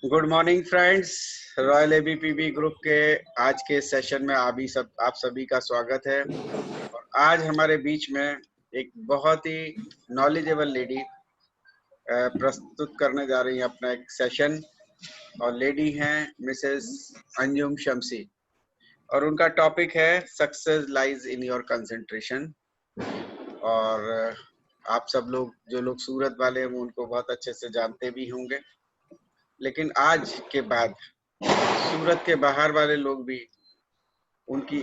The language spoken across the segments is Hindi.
Good morning friends. Royal ABPB group के आज के सेशन में आप सभी का स्वागत है। और आज हमारे बीच में एक बहुत ही नॉलेजेबल लेडी प्रस्तुत करने जा रही हैं अपना एक सेशन। और लेडी हैं मिसेस अंजुम शमसी और उनका टॉपिक है success lies in your concentration. और आप सब लोग जो लोग सूरत वाले हैं वो उनको बहुत अच्छे से जानते भी होंगे, लेकिन आज के बाद सूरत के बाहर वाले लोग भी उनकी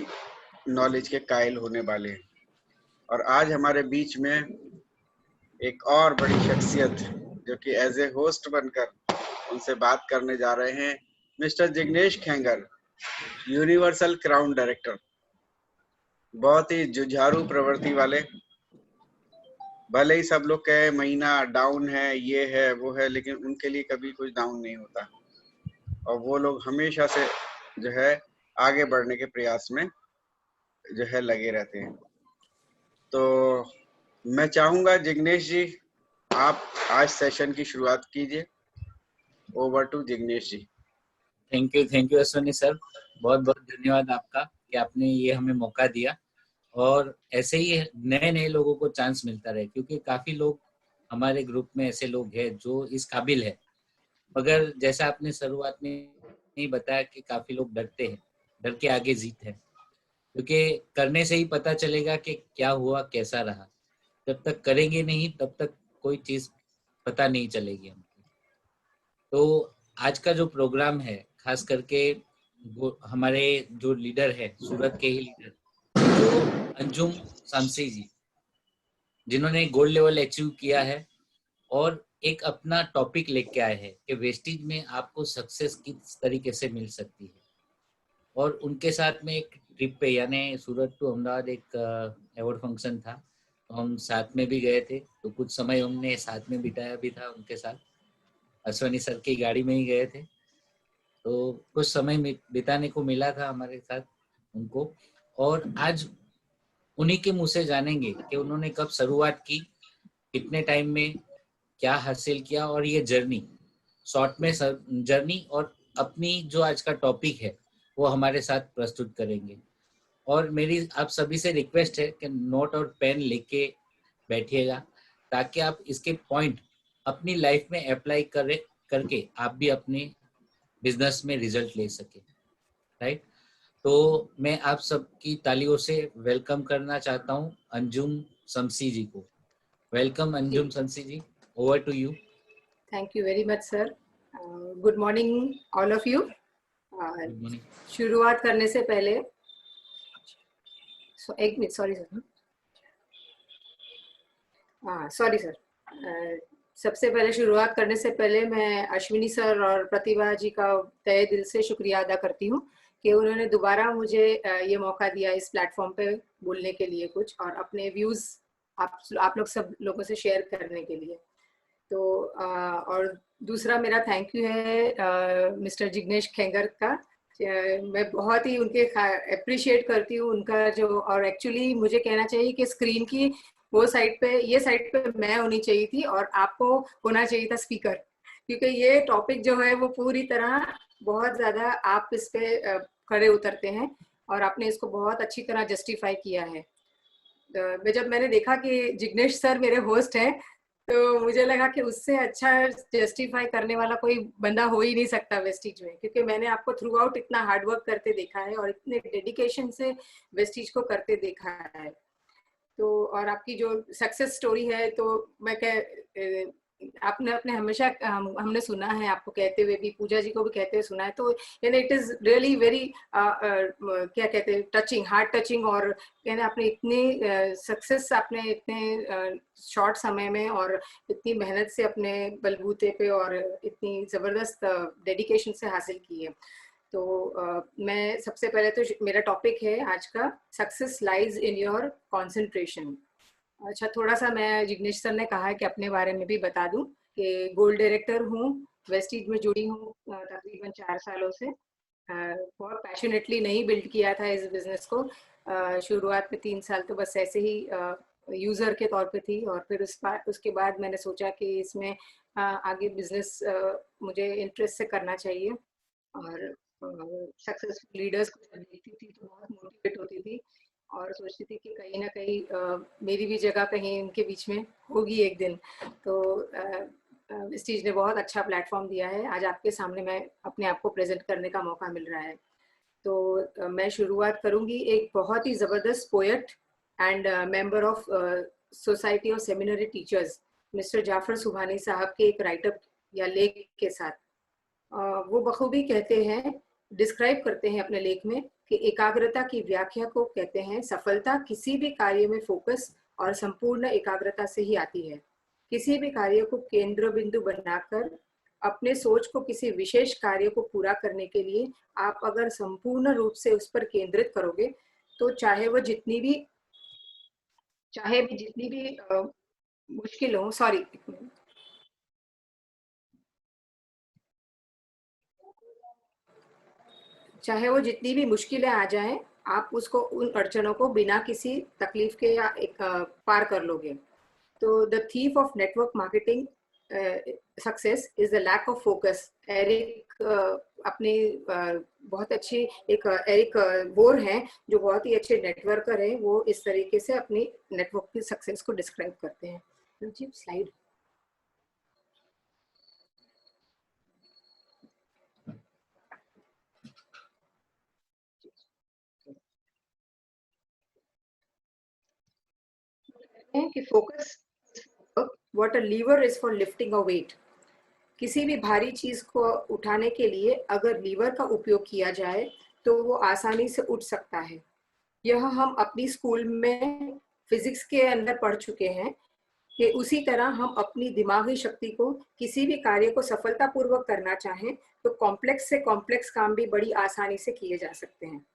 नॉलेज के कायल होने वाले हैं। और आज हमारे बीच में एक और बड़ी शख्सियत जो कि एज ए होस्ट बनकर उनसे बात करने जा रहे हैं, mister Jignesh Khenger, universal crown director. बहुत ही जुझारू प्रवृत्ति वाले। भले ही सब लोग कहे महीना डाउन है, ये है वो है, लेकिन उनके लिए कभी कुछ डाउन नहीं होता और वो लोग हमेशा से जो है आगे बढ़ने के प्रयास में जो है लगे रहते हैं। तो मैं चाहूंगा जिग्नेश जी, आप आज सेशन की शुरुआत कीजिए। Over to Jignesh ji. Thank you Ashwini sir, बहुत बहुत धन्यवाद आपका कि आपने ये हमें मौका दिया। और ऐसे ही नए नए लोगों को चांस मिलता रहे, क्योंकि काफी लोग हमारे ग्रुप में ऐसे लोग हैं जो इस काबिल है, मगर जैसा आपने शुरुआत में ही बताया कि काफी लोग डरते हैं। डर के आगे जीत है, क्योंकि करने से ही पता चलेगा कि क्या हुआ कैसा रहा। जब तक करेंगे नहीं तब तक कोई चीज पता नहीं चलेगी हमको। तो आज का जो प्रोग्राम है, खास करके वो हमारे जो लीडर है, सूरत के ही लीडर जो अंजुम शमसी जी, जिन्होंने गोल्ड लेवल अचीव किया है और एक अपना टॉपिक लेके आए हैं कि वेस्टेज में आपको सक्सेस किस तरीके से मिल सकती है। और उनके साथ में एक ट्रिप पे, यानी सूरत टू अहमदाबाद एक अवार्ड फंक्शन था, तो हम साथ में भी गए थे। तो कुछ समय हमने साथ में बिताया भी था उनके साथ, अश्वनी सर की गाड़ी में ही गए थे। तो कुछ समय बिताने को मिला था हमारे साथ उनको। और आज उन्हीं के मुंह से जानेंगे कि उन्होंने कब शुरुआत की, कितने टाइम में क्या हासिल किया, और ये जर्नी शॉर्ट में जर्नी, और अपनी जो आज का टॉपिक है वो हमारे साथ प्रस्तुत करेंगे। और मेरी आप सभी से रिक्वेस्ट है कि नोट और पेन लेके बैठिएगा, ताकि आप इसके पॉइंट अपनी लाइफ में अप्लाई करके आप भी अपने बिजनेस में रिजल्ट ले सके। राइट। तो मैं आप सबकी तालियों से वेलकम करना चाहता हूँ अंजुम शमसी जी को। Welcome Anjum Shamsi ji, over to you. Thank you very much sir. Good morning all of you. Good morning. शुरुआत करने से पहले एक minute, sorry sir. Sorry sir. सबसे पहले शुरुआत करने से पहले मैं अश्विनी सर और प्रतिभा जी का तहे दिल से शुक्रिया अदा करती हूँ कि उन्होंने दोबारा मुझे ये मौका दिया इस प्लेटफॉर्म पे बोलने के लिए कुछ, और अपने व्यूज़ आप लोग सब लोगों से शेयर करने के लिए। तो और दूसरा मेरा थैंक यू है मिस्टर जिग्नेश खेंगर का। मैं बहुत ही उनके अप्रिशिएट करती हूँ उनका जो, और एक्चुअली मुझे कहना चाहिए कि स्क्रीन की वो साइड पे, ये साइड पे मैं होनी चाहिए थी और आपको होना चाहिए था स्पीकर, क्योंकि ये टॉपिक जो है वो पूरी तरह बहुत ज्यादा आप इस पे खड़े उतरते हैं और आपने इसको बहुत अच्छी तरह जस्टिफाई किया है। जब मैंने देखा कि जिग्नेश सर मेरे होस्ट हैं, तो मुझे लगा कि उससे अच्छा जस्टिफाई करने वाला कोई बंदा हो ही नहीं सकता वेस्टीज में, क्योंकि मैंने आपको थ्रू आउट इतना हार्डवर्क करते देखा है और इतने डेडिकेशन से वेस्टीज को करते देखा है। तो और आपकी जो सक्सेस स्टोरी है, तो मैं आपने अपने हमेशा हमने सुना है आपको कहते हुए भी, पूजा जी को भी कहते हुए सुना है, तो यानी इट इज रियली वेरी क्या कहते हैं, टचिंग, हार्ट टचिंग। और कहते आपने इतनी सक्सेस आपने इतने शॉर्ट समय में और इतनी मेहनत से अपने बलबूते पे और इतनी जबरदस्त डेडिकेशन से हासिल की है। तो मैं सबसे पहले तो मेरा टॉपिक है आज का, success lies in your concentration. अच्छा, थोड़ा सा मैं, जिग्नेश सर ने कहा है कि अपने बारे में भी बता दूं कि गोल्ड डायरेक्टर हूँ, वेस्टीज में जुड़ी हूँ तकरीबन 4 सालों से। बहुत पैशनेटली नहीं बिल्ड किया था इस बिजनेस को। शुरुआत में 3 साल तो बस ऐसे ही यूज़र के तौर पे थी, और फिर उसके बाद मैंने सोचा कि इसमें आगे बिजनेस मुझे इंटरेस्ट से करना चाहिए। और सक्सेसफुल लीडर्स को जब देखती थी तो बहुत मोटिवेट होती थी और सोचती थी कि कहीं ना कहीं मेरी भी जगह कहीं इनके बीच में होगी एक दिन। तो इस चीज़ ने बहुत अच्छा प्लेटफॉर्म दिया है, आज आपके सामने मैं अपने आप को प्रेजेंट करने का मौका मिल रहा है। तो मैं शुरुआत करूंगी एक बहुत ही ज़बरदस्त poet and member of society of seminary teachers mister Jafar Subhani साहब के एक राइटअप या लेख के साथ। वो बखूबी कहते हैं, डिस्क्राइब करते हैं अपने लेख में कि एकाग्रता की व्याख्या को कहते हैं सफलता किसी भी कार्य में फोकस और संपूर्ण एकाग्रता से ही आती है। किसी भी कार्य को केंद्र बिंदु बनाकर अपने सोच को किसी विशेष कार्य को पूरा करने के लिए आप अगर संपूर्ण रूप से उस पर केंद्रित करोगे तो चाहे जितनी भी मुश्किल हो, चाहे वो जितनी भी मुश्किलें आ जाएं, आप उसको उन अड़चनों को बिना किसी तकलीफ के या पार कर लोगे। तो the thief of network marketing success is the lack of focus. Eric अपनी बहुत अच्छी एरिक बोर हैं जो बहुत ही अच्छे नेटवर्कर हैं, वो इस तरीके से अपनी नेटवर्क की सक्सेस को डिस्क्राइब करते हैं। जी स्लाइड। कि focus what a lever is for lifting a weight. किसी भी भारी चीज को उठाने के लिए अगर लीवर का उपयोग किया जाए तो वो आसानी से उठ सकता है। यह हम अपनी स्कूल में फिजिक्स के अंदर पढ़ चुके हैं कि उसी तरह हम अपनी दिमागी शक्ति को किसी भी कार्य को सफलतापूर्वक करना चाहें तो कॉम्प्लेक्स से कॉम्प्लेक्स काम भी बड़ी आसानी से किए जा सकते हैं।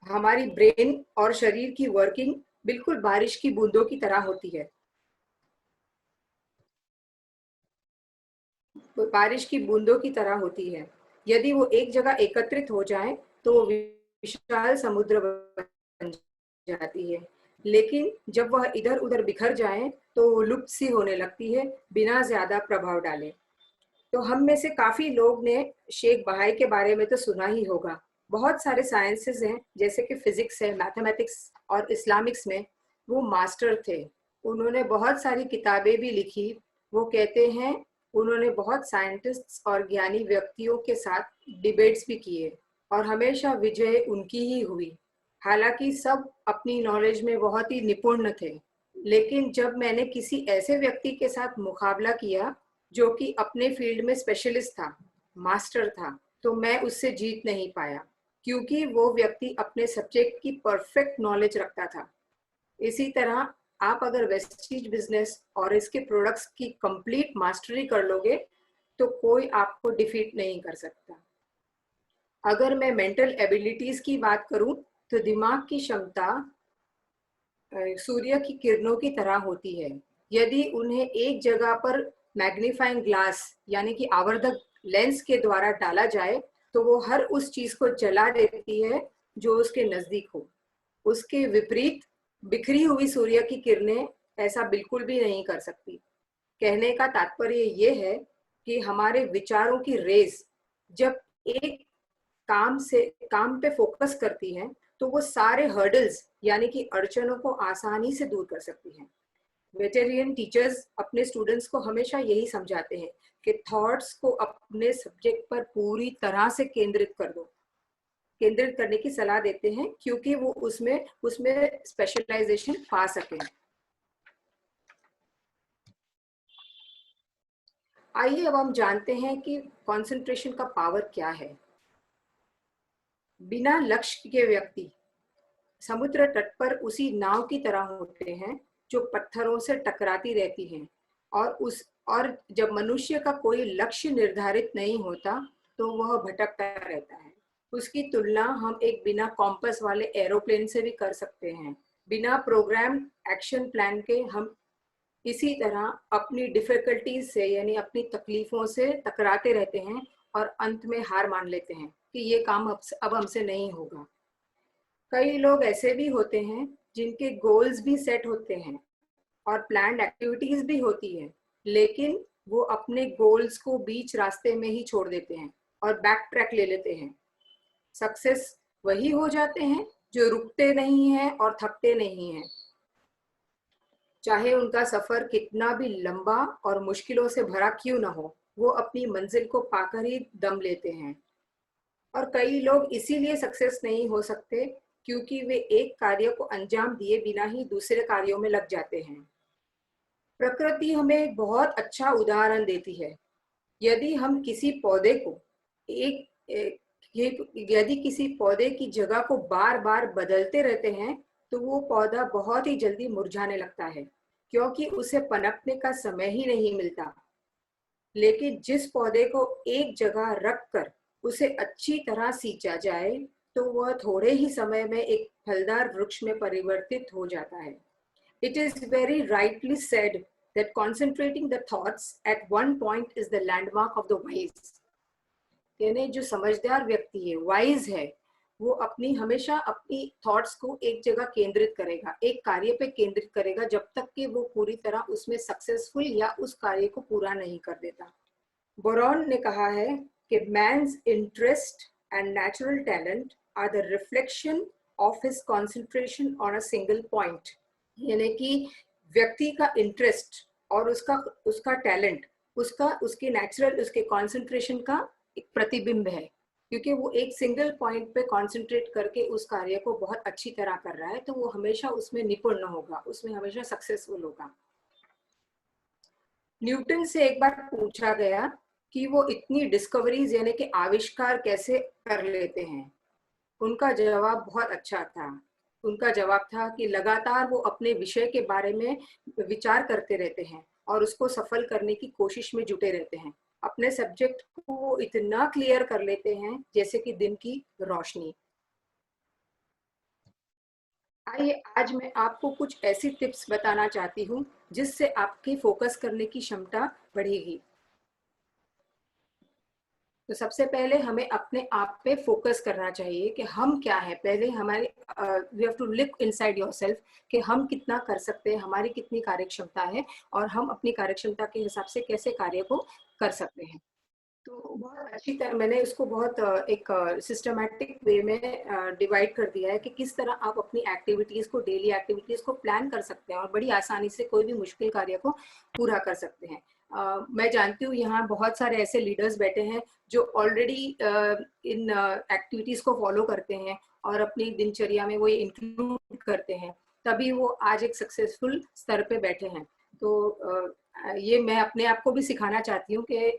हमारी ब्रेन और शरीर की वर्किंग बिल्कुल बारिश की बूंदों की तरह होती है। बारिश की बूंदों की तरह होती है। यदि वो एक जगह एकत्रित हो जाए तो वो विशाल समुद्र बन जाती है, लेकिन जब वह इधर उधर बिखर जाए तो वो लुप्त सी होने लगती है बिना ज्यादा प्रभाव डाले। तो हम में से काफी लोग ने शेख बहाई के बारे में तो सुना ही होगा। बहुत सारे साइंसेस हैं जैसे कि फिजिक्स है, मैथमेटिक्स और इस्लामिक्स में वो मास्टर थे। उन्होंने बहुत सारी किताबें भी लिखी। वो कहते हैं उन्होंने बहुत साइंटिस्ट्स और ज्ञानी व्यक्तियों के साथ डिबेट्स भी किए और हमेशा विजय उनकी ही हुई। हालांकि सब अपनी नॉलेज में बहुत ही निपुण थे, लेकिन जब मैंने किसी ऐसे व्यक्ति के साथ मुकाबला किया जो कि अपने फील्ड में स्पेशलिस्ट था, मास्टर था, तो मैं उससे जीत नहीं पाया क्योंकि वो व्यक्ति अपने सब्जेक्ट की परफेक्ट नॉलेज रखता था। इसी तरह आप अगर वेस्टीज बिजनेस और इसके प्रोडक्ट्स की कंप्लीट मास्टरी कर लोगे तो कोई आपको डिफीट नहीं कर सकता। अगर मैं मेंटल एबिलिटीज की बात करूं तो दिमाग की क्षमता सूर्य की किरणों की तरह होती है। यदि उन्हें एक जगह पर मैग्नीफाइंग ग्लास यानी कि आवर्धक लेंस के द्वारा डाला जाए तो वो हर उस चीज को जला देती है जो उसके नजदीक हो। उसके विपरीत बिखरी हुई सूर्य की किरणें ऐसा बिल्कुल भी नहीं कर सकती। कहने का तात्पर्य ये है कि हमारे विचारों की रेस जब एक काम पे फोकस करती हैं तो वो सारे हर्डल्स यानी कि अड़चनों को आसानी से दूर कर सकती हैं। वेटेरियन टीचर्स अपने स्टूडेंट्स को हमेशा यही समझाते हैं कि थॉट्स को अपने सब्जेक्ट पर पूरी तरह से केंद्रित करने की सलाह देते हैं क्योंकि वो उसमें स्पेशलाइजेशन पा सकें। आइए अब हम जानते हैं कि कंसंट्रेशन का पावर क्या है। बिना लक्ष्य के व्यक्ति समुद्र तट पर उसी नाव की तरह होते हैं जो पत्थरों से टकराती रहती हैं और जब मनुष्य का कोई लक्ष्य निर्धारित नहीं होता तो वह भटकता रहता है। उसकी तुलना हम एक बिना कॉम्पस वाले एरोप्लेन से भी कर सकते हैं। बिना प्रोग्राम एक्शन प्लान के हम इसी तरह अपनी डिफिकल्टीज से यानी अपनी तकलीफों से टकराते रहते हैं और अंत में हार मान लेते हैं कि ये काम अब हमसे नहीं होगा। कई लोग ऐसे भी होते हैं जिनके गोल्स भी सेट होते हैं और प्लान्ड एक्टिविटीज भी होती है, लेकिन वो अपने गोल्स को बीच रास्ते में ही छोड़ देते हैं और बैक ट्रैक ले लेते हैं। सक्सेस वही हो जाते हैं जो रुकते नहीं हैं और थकते नहीं हैं, चाहे उनका सफर कितना भी लंबा और मुश्किलों से भरा क्यों ना हो, वो अपनी मंजिल को पाकर ही दम लेते हैं। और कई लोग इसीलिए सक्सेस नहीं हो सकते क्योंकि वे एक कार्य को अंजाम दिए बिना ही दूसरे कार्यों में लग जाते हैं। प्रकृति हमें एक बहुत अच्छा उदाहरण देती है। यदि हम किसी पौधे को यदि किसी पौधे की जगह को बार बार बदलते रहते हैं तो वो पौधा बहुत ही जल्दी मुरझाने लगता है, क्योंकि उसे पनपने का समय ही नहीं मिलता। लेकिन जिस पौधे को एक जगह रखकर उसे अच्छी तरह सींचा जाए तो वह थोड़े ही समय में एक फलदार वृक्ष में परिवर्तित हो जाता है। It is very rightly said that concentrating the thoughts at one point is the landmark of the wise. यानी जो समझदार व्यक्ति है, वाइज है, वो हमेशा अपनी थॉट्स को एक जगह केंद्रित करेगा, एक कार्य पे केंद्रित करेगा जब तक कि वो पूरी तरह उसमें सक्सेसफुल या उस कार्य को पूरा नहीं कर देता। बोरॉन ने कहा है कि man's interest and natural talent are the reflection of his concentration on a single point. यानी कि व्यक्ति का इंटरेस्ट और उसका टैलेंट उसके नेचुरल उसके कंसंट्रेशन का एक प्रतिबिंब है, क्योंकि वो एक सिंगल पॉइंट पे कंसंट्रेट करके उस कार्य को बहुत अच्छी तरह कर रहा है, तो वो हमेशा उसमें निपुण होगा, उसमें हमेशा सक्सेसफुल होगा। न्यूटन से एक बार पूछा गया कि वो इतनी डिस्कवरीज यानी कि आविष्कार कैसे कर लेते हैं। उनका जवाब बहुत अच्छा था। उनका जवाब था कि लगातार वो अपने विषय के बारे में विचार करते रहते हैं और उसको सफल करने की कोशिश में जुटे रहते हैं। अपने सब्जेक्ट को वो इतना क्लियर कर लेते हैं जैसे कि दिन की रोशनी। आइए आज मैं आपको कुछ ऐसी टिप्स बताना चाहती हूँ जिससे आपकी फोकस करने की क्षमता बढ़ेगी। तो सबसे पहले हमें अपने आप पे फोकस करना चाहिए कि हम क्या है। पहले हमारे we have to look inside yourself कि हम कितना कर सकते हैं, हमारी कितनी कार्यक्षमता है और हम अपनी कार्यक्षमता के हिसाब से कैसे कार्य को कर सकते हैं। तो बहुत अच्छी तरह मैंने इसको बहुत एक सिस्टमैटिक वे में डिवाइड कर दिया है कि किस तरह आप अपनी एक्टिविटीज को, डेली एक्टिविटीज को प्लान कर सकते हैं और बड़ी आसानी से कोई भी मुश्किल कार्य को पूरा कर सकते हैं। मैं जानती हूँ यहाँ बहुत सारे ऐसे लीडर्स बैठे हैं जो ऑलरेडी इन एक्टिविटीज को फॉलो करते हैं और अपनी दिनचर्या में वो इंक्लूड करते हैं, तभी वो आज एक सक्सेसफुल स्तर पे बैठे हैं। तो ये मैं अपने आप को भी सिखाना चाहती हूँ कि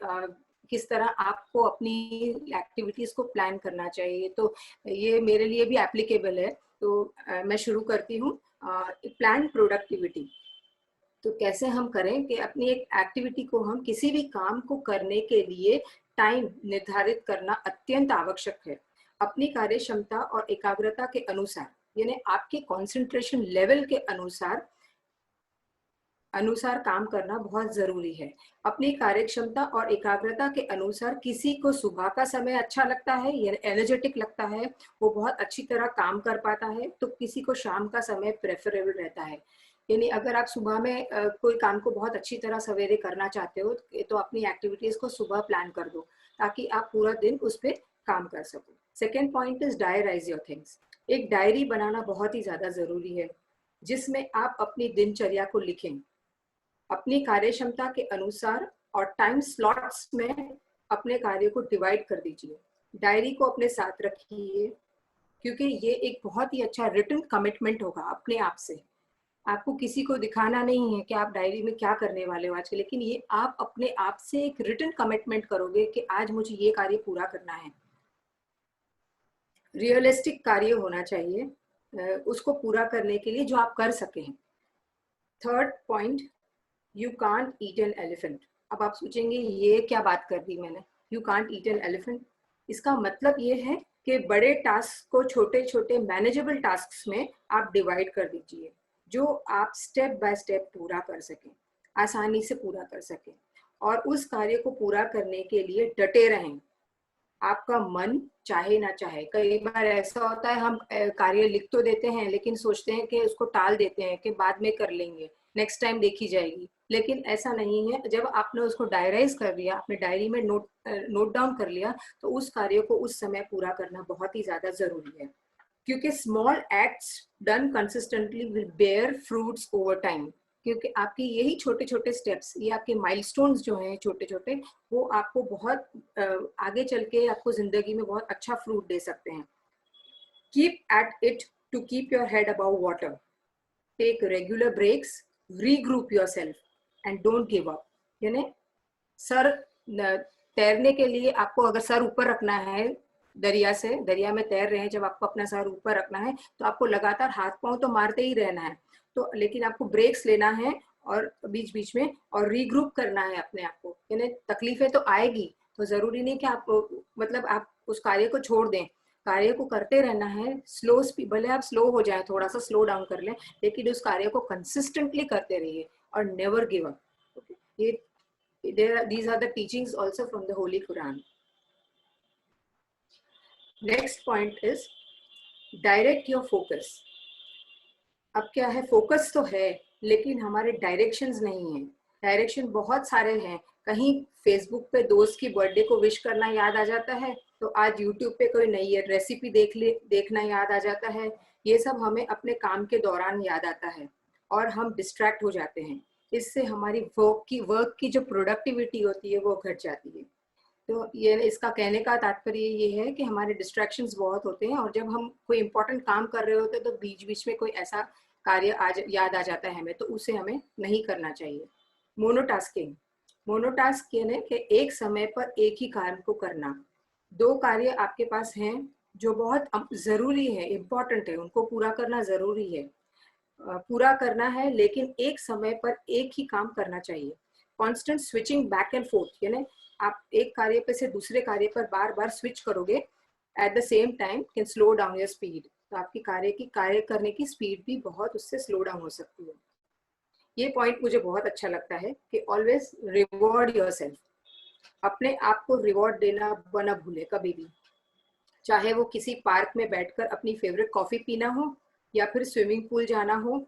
किस तरह आपको अपनी एक्टिविटीज को प्लान करना चाहिए। तो ये मेरे लिए भी एप्लीकेबल है। तो मैं शुरू करती हूँ। Plan productivity. तो कैसे हम करें कि अपनी एक एक्टिविटी को, हम किसी भी काम को करने के लिए टाइम निर्धारित करना अत्यंत आवश्यक है। अपनी कार्य क्षमता और एकाग्रता के अनुसार, यानी आपके कंसंट्रेशन लेवल के अनुसार काम करना बहुत जरूरी है। अपनी कार्यक्षमता और एकाग्रता के अनुसार किसी को सुबह का समय अच्छा लगता है, यानी एनर्जेटिक लगता है, वो बहुत अच्छी तरह काम कर पाता है, तो किसी को शाम का समय प्रेफरेबल रहता है। यानी अगर आप सुबह में कोई काम को बहुत अच्छी तरह सवेरे करना चाहते हो तो अपनी एक्टिविटीज को सुबह प्लान कर दो ताकि आप पूरा दिन उस पर काम कर सको। Second point is diarise your things. एक डायरी बनाना बहुत ही ज्यादा जरूरी है जिसमें आप अपनी दिनचर्या को लिखें, अपनी कार्य क्षमता के अनुसार और टाइम स्लॉट्स में अपने कार्य को डिवाइड कर दीजिए। डायरी को अपने साथ रखिए क्योंकि ये एक बहुत ही अच्छा रिटन कमिटमेंट होगा अपने आप से। आपको किसी को दिखाना नहीं है कि आप डायरी में क्या करने वाले हो आज के, लेकिन ये आप अपने आप से एक रिटन कमिटमेंट करोगे कि आज मुझे ये कार्य पूरा करना है। रियलिस्टिक कार्य होना चाहिए उसको पूरा करने के लिए जो आप कर सके। Third point, you can't eat an elephant. अब आप सोचेंगे ये क्या बात कर दी मैंने, you can't eat an elephant. इसका मतलब ये है कि बड़े टास्क को छोटे छोटे मैनेजेबल टास्क्स में आप डिवाइड कर दीजिए जो आप स्टेप बाय स्टेप पूरा कर सकें, आसानी से पूरा कर सकें और उस कार्य को पूरा करने के लिए डटे रहें। आपका मन चाहे ना चाहे। कई बार ऐसा होता है हम कार्य लिख तो देते हैं लेकिन सोचते हैं कि उसको टाल देते हैं कि बाद में कर लेंगे, नेक्स्ट टाइम देखी जाएगी, लेकिन ऐसा नहीं है। जब आपने उसको डायराइज कर लिया, अपने डायरी में नोट डाउन कर लिया, तो उस कार्य को उस समय पूरा करना बहुत ही ज्यादा जरूरी है, क्योंकि small acts done consistently will bear fruits over time. क्योंकि आपके यही छोटे छोटे स्टेप्स, ये आपके माइलस्टोन्स जो हैं छोटे छोटे, वो आपको बहुत आगे चल के आपको जिंदगी में बहुत अच्छा फ्रूट दे सकते हैं। Keep at it to keep your head above water, take regular breaks, regroup yourself and don't give up. यानी सर तैरने के लिए आपको अगर सर ऊपर रखना है, दरिया में तैर रहे हैं, जब आपको अपना सर ऊपर रखना है तो आपको लगातार हाथ पांव तो मारते ही रहना है, तो लेकिन आपको ब्रेक्स लेना है और बीच बीच में, और रीग्रुप करना है अपने आप को। यानी तकलीफें तो आएगी, तो जरूरी नहीं कि आप मतलब आप उस कार्य को छोड़ दें, कार्य को करते रहना है। स्लो स्पीड, भले आप स्लो हो जाए, थोड़ा सा स्लो डाउन कर लें, लेकिन उस कार्य को कंसिस्टेंटली करते रहिए और नेवर गिव अप। ये these are the teachings also from the Holy Quran. Next point is direct your focus. अब क्या है, फोकस तो है लेकिन हमारे डायरेक्शंस नहीं है। डायरेक्शन बहुत सारे हैं, कहीं फेसबुक पे दोस्त की बर्थडे को विश करना याद आ जाता है, तो आज यूट्यूब पे कोई नई रेसिपी देखना याद आ जाता है। ये सब हमें अपने काम के दौरान याद आता है और हम डिस्ट्रैक्ट हो जाते हैं। इससे हमारी वर्क की जो प्रोडक्टिविटी होती है वो घट जाती है। तो ये इसका कहने का तात्पर्य ये है कि हमारे डिस्ट्रैक्शंस बहुत होते हैं, और जब हम कोई इंपॉर्टेंट काम कर रहे होते हैं तो बीच बीच में कोई ऐसा कार्य याद आ जाता है हमें, तो उसे हमें नहीं करना चाहिए। मोनोटास्किंग, मोनोटास्क यानी कि एक समय पर एक ही कार्य को करना। दो कार्य आपके पास हैं जो बहुत जरूरी है, इम्पोर्टेंट है, उनको पूरा करना जरूरी है, पूरा करना है, लेकिन एक समय पर एक ही काम करना चाहिए। Constant switching back and fourth, यानी आप एक कार्य पे से दूसरे कार्य पर बार बार स्विच करोगे at the same time can slow down your speed, तो आपकी कार्य करने की स्पीड भी बहुत उससे स्लो डाउन हो सकती है। ये पॉइंट मुझे बहुत अच्छा लगता है कि ऑलवेज रिवॉर्ड योरसेल्फ, अपने आप को रिवॉर्ड देना न भूले कभी भी, चाहे वो किसी पार्क में बैठकर अपनी फेवरेट कॉफी पीना हो या फिर स्विमिंग पूल जाना हो।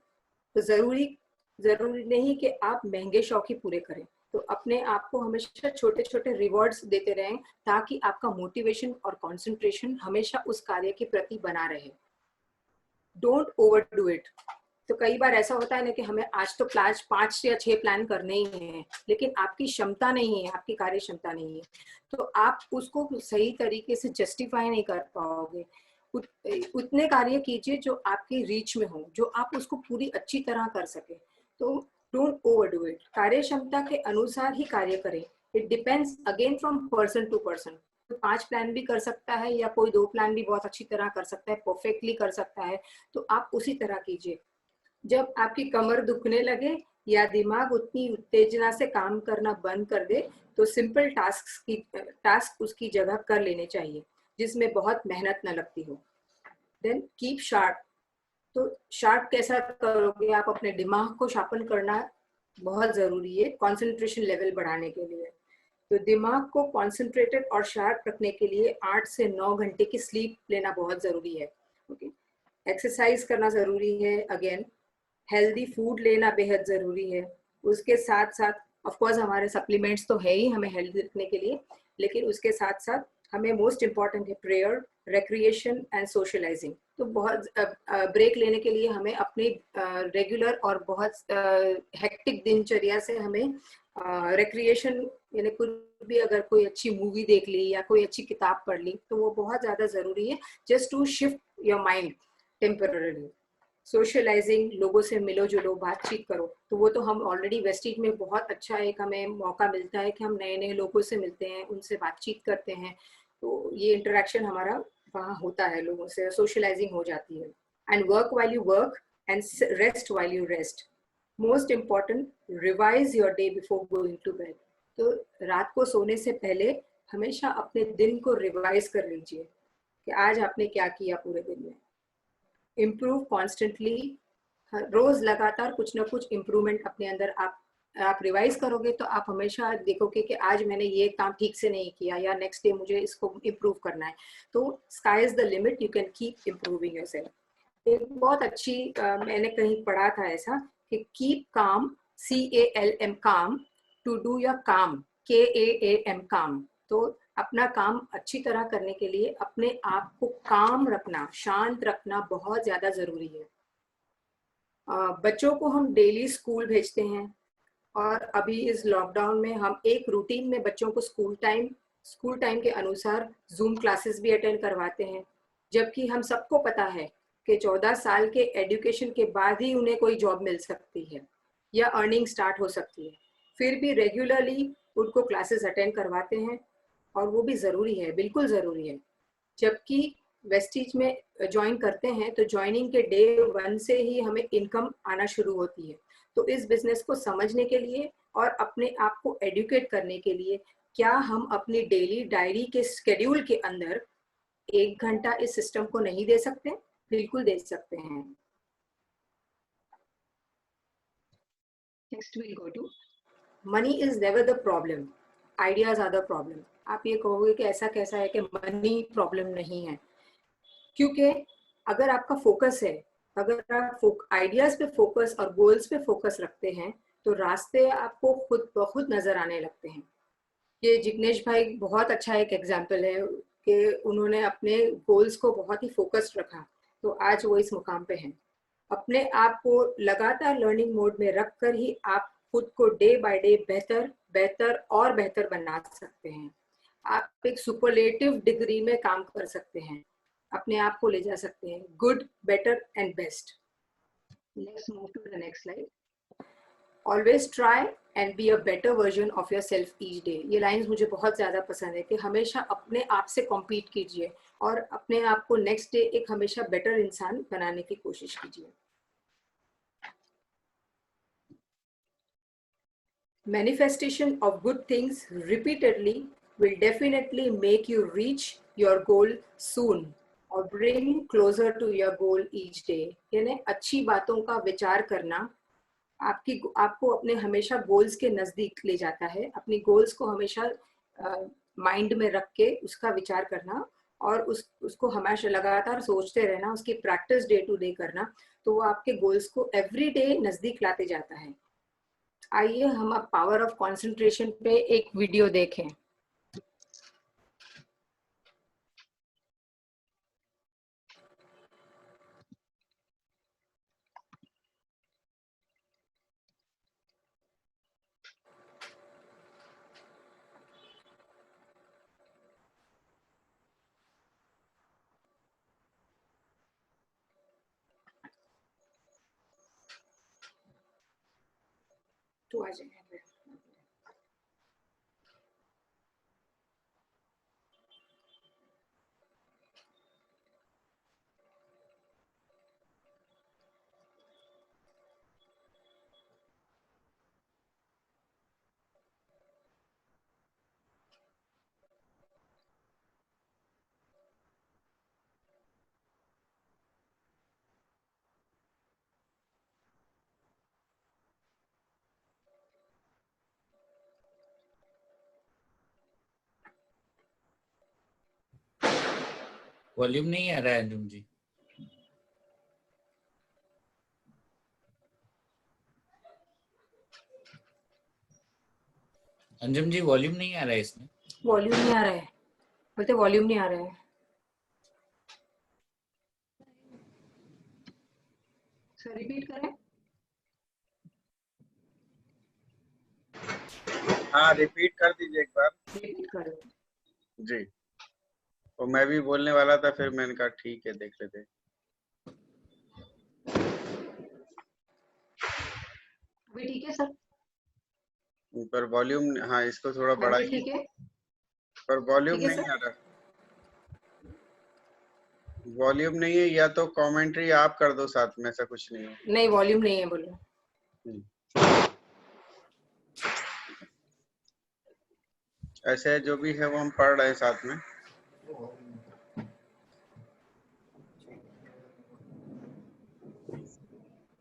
तो जरूरी नहीं कि आप महंगे शौक ही पूरे करें, तो अपने आप को हमेशा छोटे छोटे रिवॉर्ड्स देते रहें ताकि आपका मोटिवेशन और कंसंट्रेशन हमेशा उस कार्य के प्रति बना रहे। Don't overdo it. तो कई बार ऐसा होता है ना कि हमें आज तो 5 या 6 प्लान करने ही हैं, लेकिन आपकी क्षमता नहीं है, आपकी कार्य क्षमता नहीं है, तो आप उसको सही तरीके से जस्टिफाई नहीं कर पाओगे। उतने कार्य कीजिए जो आपकी रीच में हो, जो आप उसको पूरी अच्छी तरह कर सके। तो डोंट ओवरडू इट, कार्य क्षमता के अनुसार ही कार्य करें। It depends again from person to person. तो 5 प्लान भी कर सकता है या कोई 2 प्लान भी बहुत अच्छी तरह कर सकता है, परफेक्टली कर सकता है, तो आप उसी तरह कीजिए। जब आपकी कमर दुखने लगे या दिमाग उतनी उत्तेजना से काम करना बंद कर दे, तो सिंपल टास्क उसकी जगह कर लेने चाहिए जिसमें बहुत मेहनत न लगती हो। Then keep sharp. तो शार्प कैसा करोगे आप? अपने दिमाग को शार्पन करना बहुत जरूरी है कंसंट्रेशन लेवल बढ़ाने के लिए। तो दिमाग को कंसंट्रेटेड और शार्प रखने के लिए 8 से 9 घंटे की स्लीप लेना बहुत जरूरी है। ओके, एक्सरसाइज करना जरूरी है, अगेन हेल्दी फूड लेना बेहद जरूरी है। उसके साथ साथ ऑफ कोर्स हमारे सप्लीमेंट्स तो है ही हमें हेल्दी रखने के लिए, लेकिन उसके साथ साथ हमें मोस्ट इम्पॉर्टेंट है प्रेयर, रिक्रिएशन एंड सोशलाइजिंग। तो बहुत ब्रेक लेने के लिए हमें अपनी रेगुलर और बहुत हेक्टिक दिनचर्या से हमें रिक्रिएशन यानी कुछ भी, अगर कोई अच्छी मूवी देख ली या कोई अच्छी किताब पढ़ ली, तो वो बहुत ज्यादा जरूरी है, just to shift your mind temporarily. Socialising, लोगों से मिलो जुलो, बातचीत करो, तो वो तो हम ऑलरेडी वेस्टिज में बहुत अच्छा एक हमें मौका मिलता है कि हम नए नए लोगों से मिलते हैं, उनसे बातचीत करते हैं, तो ये इंटरेक्शन हमारा वहाँ होता है, लोगों से सोशलाइजिंग हो जाती है। And work while you work and rest while you rest. Most important, revise your day before going to bed. तो रात को सोने से पहले हमेशा अपने दिन को रिवाइज कर लीजिए कि आज आपने क्या किया पूरे दिन में। इम्प्रूव कॉन्स्टेंटली, रोज लगातार कुछ ना कुछ इम्प्रूवमेंट अपने अंदर आप आप रिवाइज करोगे तो आप हमेशा देखोगे कि आज मैंने ये काम ठीक से नहीं किया या नेक्स्ट डे मुझे इसको इम्प्रूव करना है। तो sky is the limit, you can keep improving yourself. एक बहुत अच्छी मैंने कहीं पढ़ा था ऐसा कि कीप काम, CALM काम, टू डू योर काम, KAAM काम। तो अपना काम अच्छी तरह करने के लिए अपने आप को काम रखना, शांत रखना बहुत ज्यादा जरूरी है। बच्चों को हम डेली स्कूल भेजते हैं और अभी इस लॉकडाउन में हम एक रूटीन में बच्चों को स्कूल टाइम के अनुसार जूम क्लासेस भी अटेंड करवाते हैं, जबकि हम सबको पता है कि 14 साल के एजुकेशन के बाद ही उन्हें कोई जॉब मिल सकती है या अर्निंग स्टार्ट हो सकती है। फिर भी रेगुलरली उनको क्लासेस अटेंड करवाते हैं और वो भी ज़रूरी है, बिल्कुल ज़रूरी है। जबकि वेस्टीज में ज्वाइन करते हैं तो ज्वाइनिंग के डे 1 से ही हमें इनकम आना शुरू होती है। तो इस बिजनेस को समझने के लिए और अपने आप को एडुकेट करने के लिए क्या हम अपनी डेली डायरी के स्केड्यूल के अंदर 1 घंटा इस सिस्टम को नहीं दे सकते? बिल्कुल दे सकते हैं। Next will go to money is never the problem, ideas are the problem. आप ये कहोगे कि ऐसा कैसा है कि मनी प्रॉब्लम नहीं है, क्योंकि अगर आपका फोकस है, अगर आप आइडियाज पे फोकस और गोल्स पे फोकस रखते हैं तो रास्ते आपको खुद ब खुद नजर आने लगते हैं। ये जिग्नेश भाई बहुत अच्छा एक एग्जाम्पल है कि उन्होंने अपने गोल्स को बहुत ही फोकस्ड रखा, तो आज वो इस मुकाम पे हैं। अपने आप को लगातार लर्निंग मोड में रखकर ही आप खुद को डे बाय डे बेहतर बेहतर और बेहतर बना सकते हैं। आप एक सुपरलेटिव डिग्री में काम कर सकते हैं, अपने आप को ले जा सकते हैं, good, better and best. Let's move to the next slide. Always try and be a better version of your self each day. ये लाइन्स मुझे बहुत ज्यादा पसंद है कि हमेशा अपने आप से कॉम्पीट कीजिए और अपने आप को नेक्स्ट डे एक हमेशा बेटर इंसान बनाने की कोशिश कीजिए। Manifestation of good things repeatedly will definitely make you reach your goal soon or bring closer to your goal each day। यानी अच्छी बातों का विचार करना आपको अपने हमेशा गोल्स के नजदीक ले जाता है। अपनी गोल्स को हमेशा माइंड में रख के उसका विचार करना और उसको हमेशा लगातार सोचते रहना, उसकी प्रैक्टिस डे टू डे करना, तो वो आपके गोल्स को एवरी डे नजदीक लाते जाता है। आइए हम अब पावर ऑफ कंसंट्रेशन पे एक वीडियो देखें। तो आ जाए वॉल्यूम नहीं आ रहा है अंजुम जी। अंजुम जी वॉल्यूम नहीं आ रहा है इसमें। वॉल्यूम नहीं आ रहा है, बोलते वॉल्यूम नहीं आ रहा है। सर रिपीट करें। हाँ, रिपीट कर दीजिए एक बार। रिपीट करें जी, तो मैं भी बोलने वाला था, फिर मैंने कहा ठीक है देख लेते। अभी ठीक है सर? पर वॉल्यूम, हाँ इसको थोड़ा हाँ जी बढ़ाइए। ठीक है, पर वॉल्यूम ठीक है नहीं सर। आ रहा। वॉल्यूम नहीं है, या तो कमेंट्री आप कर दो साथ में, ऐसा कुछ नहीं है। नहीं वॉल्यूम नहीं है, बोलो। ऐसे जो भी है वो हम पढ़ रहे हैं साथ में।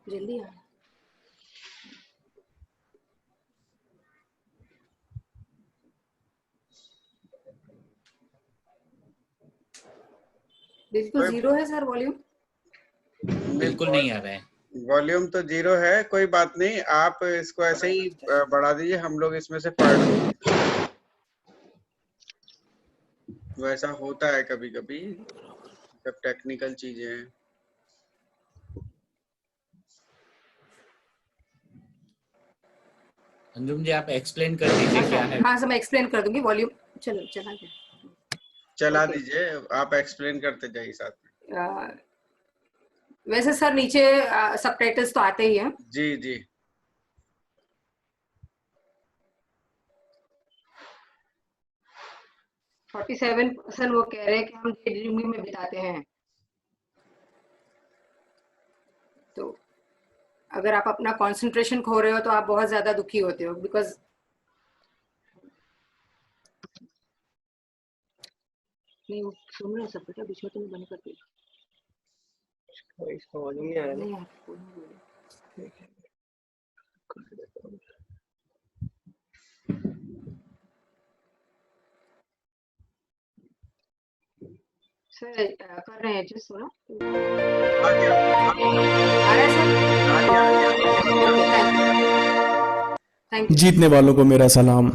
जल्दी आ। बिल्कुल जीरो है सर वॉल्यूम। बिल्कुल नहीं आ रहा है। वॉल्यूम तो जीरो है, कोई बात नहीं, आप इसको ऐसे ही बढ़ा दीजिए, हम लोग इसमें से पढ़ लेंगे। वैसा होता है कभी कभी, जब टेक्निकल चीजें हैं। अंजुम जी आप एक्सप्लेन कर दीजिए क्या है। हाँ सर मैं एक्सप्लेन कर दूंगी। वॉल्यूम चलो चला गया, चला Okay. दीजिए, आप एक्सप्लेन करते जाइए साथ में। वैसे सर नीचे सबटाइटल्स तो आते ही हैं। जी जी। । 47% वो कह रहे हैं कि हम डे ड्रीमिंग में बिताते हैं। तो अगर आप अपना कंसंट्रेशन खो रहे हो तो आप बहुत ज्यादा दुखी होते हो, बिकॉज नहीं वो सुन रहे सब बेटा, बीच में तुम बंद कर दिया। इसका वॉल्यूम नहीं आ रहा नहीं सर कर रहे हैं एडजस्ट थोड़ा। आ गया, आ रहा है सर? आ गया। Thank you. जीतने वालों को मेरा सलाम।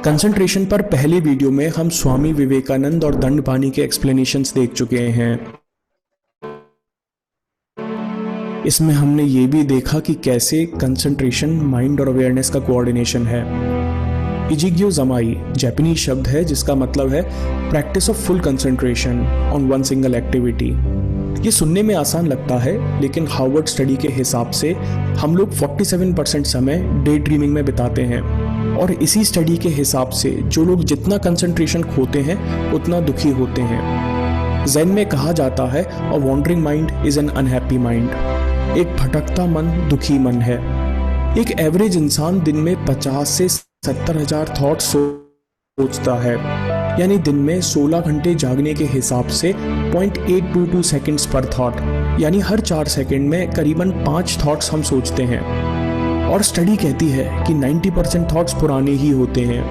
कंसंट्रेशन पर पहले वीडियो में हम स्वामी विवेकानंद और दंडपानी के एक्सप्लेनेशंस देख चुके हैं। इसमें हमने ये भी देखा कि कैसे कंसंट्रेशन माइंड और अवेयरनेस का कोऑर्डिनेशन है। इजिग्यो जमाई जापानीज शब्द है जिसका मतलब है practice of full concentration on one single activity. ये सुनने में आसान लगता है, लेकिन हार्वर्ड स्टडी के हिसाब से हम लोग 47% समय डे ड्रीमिंग में बिताते हैं, और इसी स्टडी के हिसाब से जो लोग जितना कंसंट्रेशन खोते हैं उतना दुखी होते हैं। ज़ेन में कहा जाता है a wandering mind is an unhappy mind. एक भटकता मन दुखी मन है। एक एवरेज इंसान दिन में 50 से 70,000 थॉट्स सोचता है, यानी दिन में 16 घंटे जागने के हिसाब से 0.822 सेकंड्स पर थॉट, यानी हर 4 सेकंड में करीबन 5 थॉट्स हम सोचते हैं। और स्टडी कहती है कि 90% थॉट्स पुराने ही होते हैं।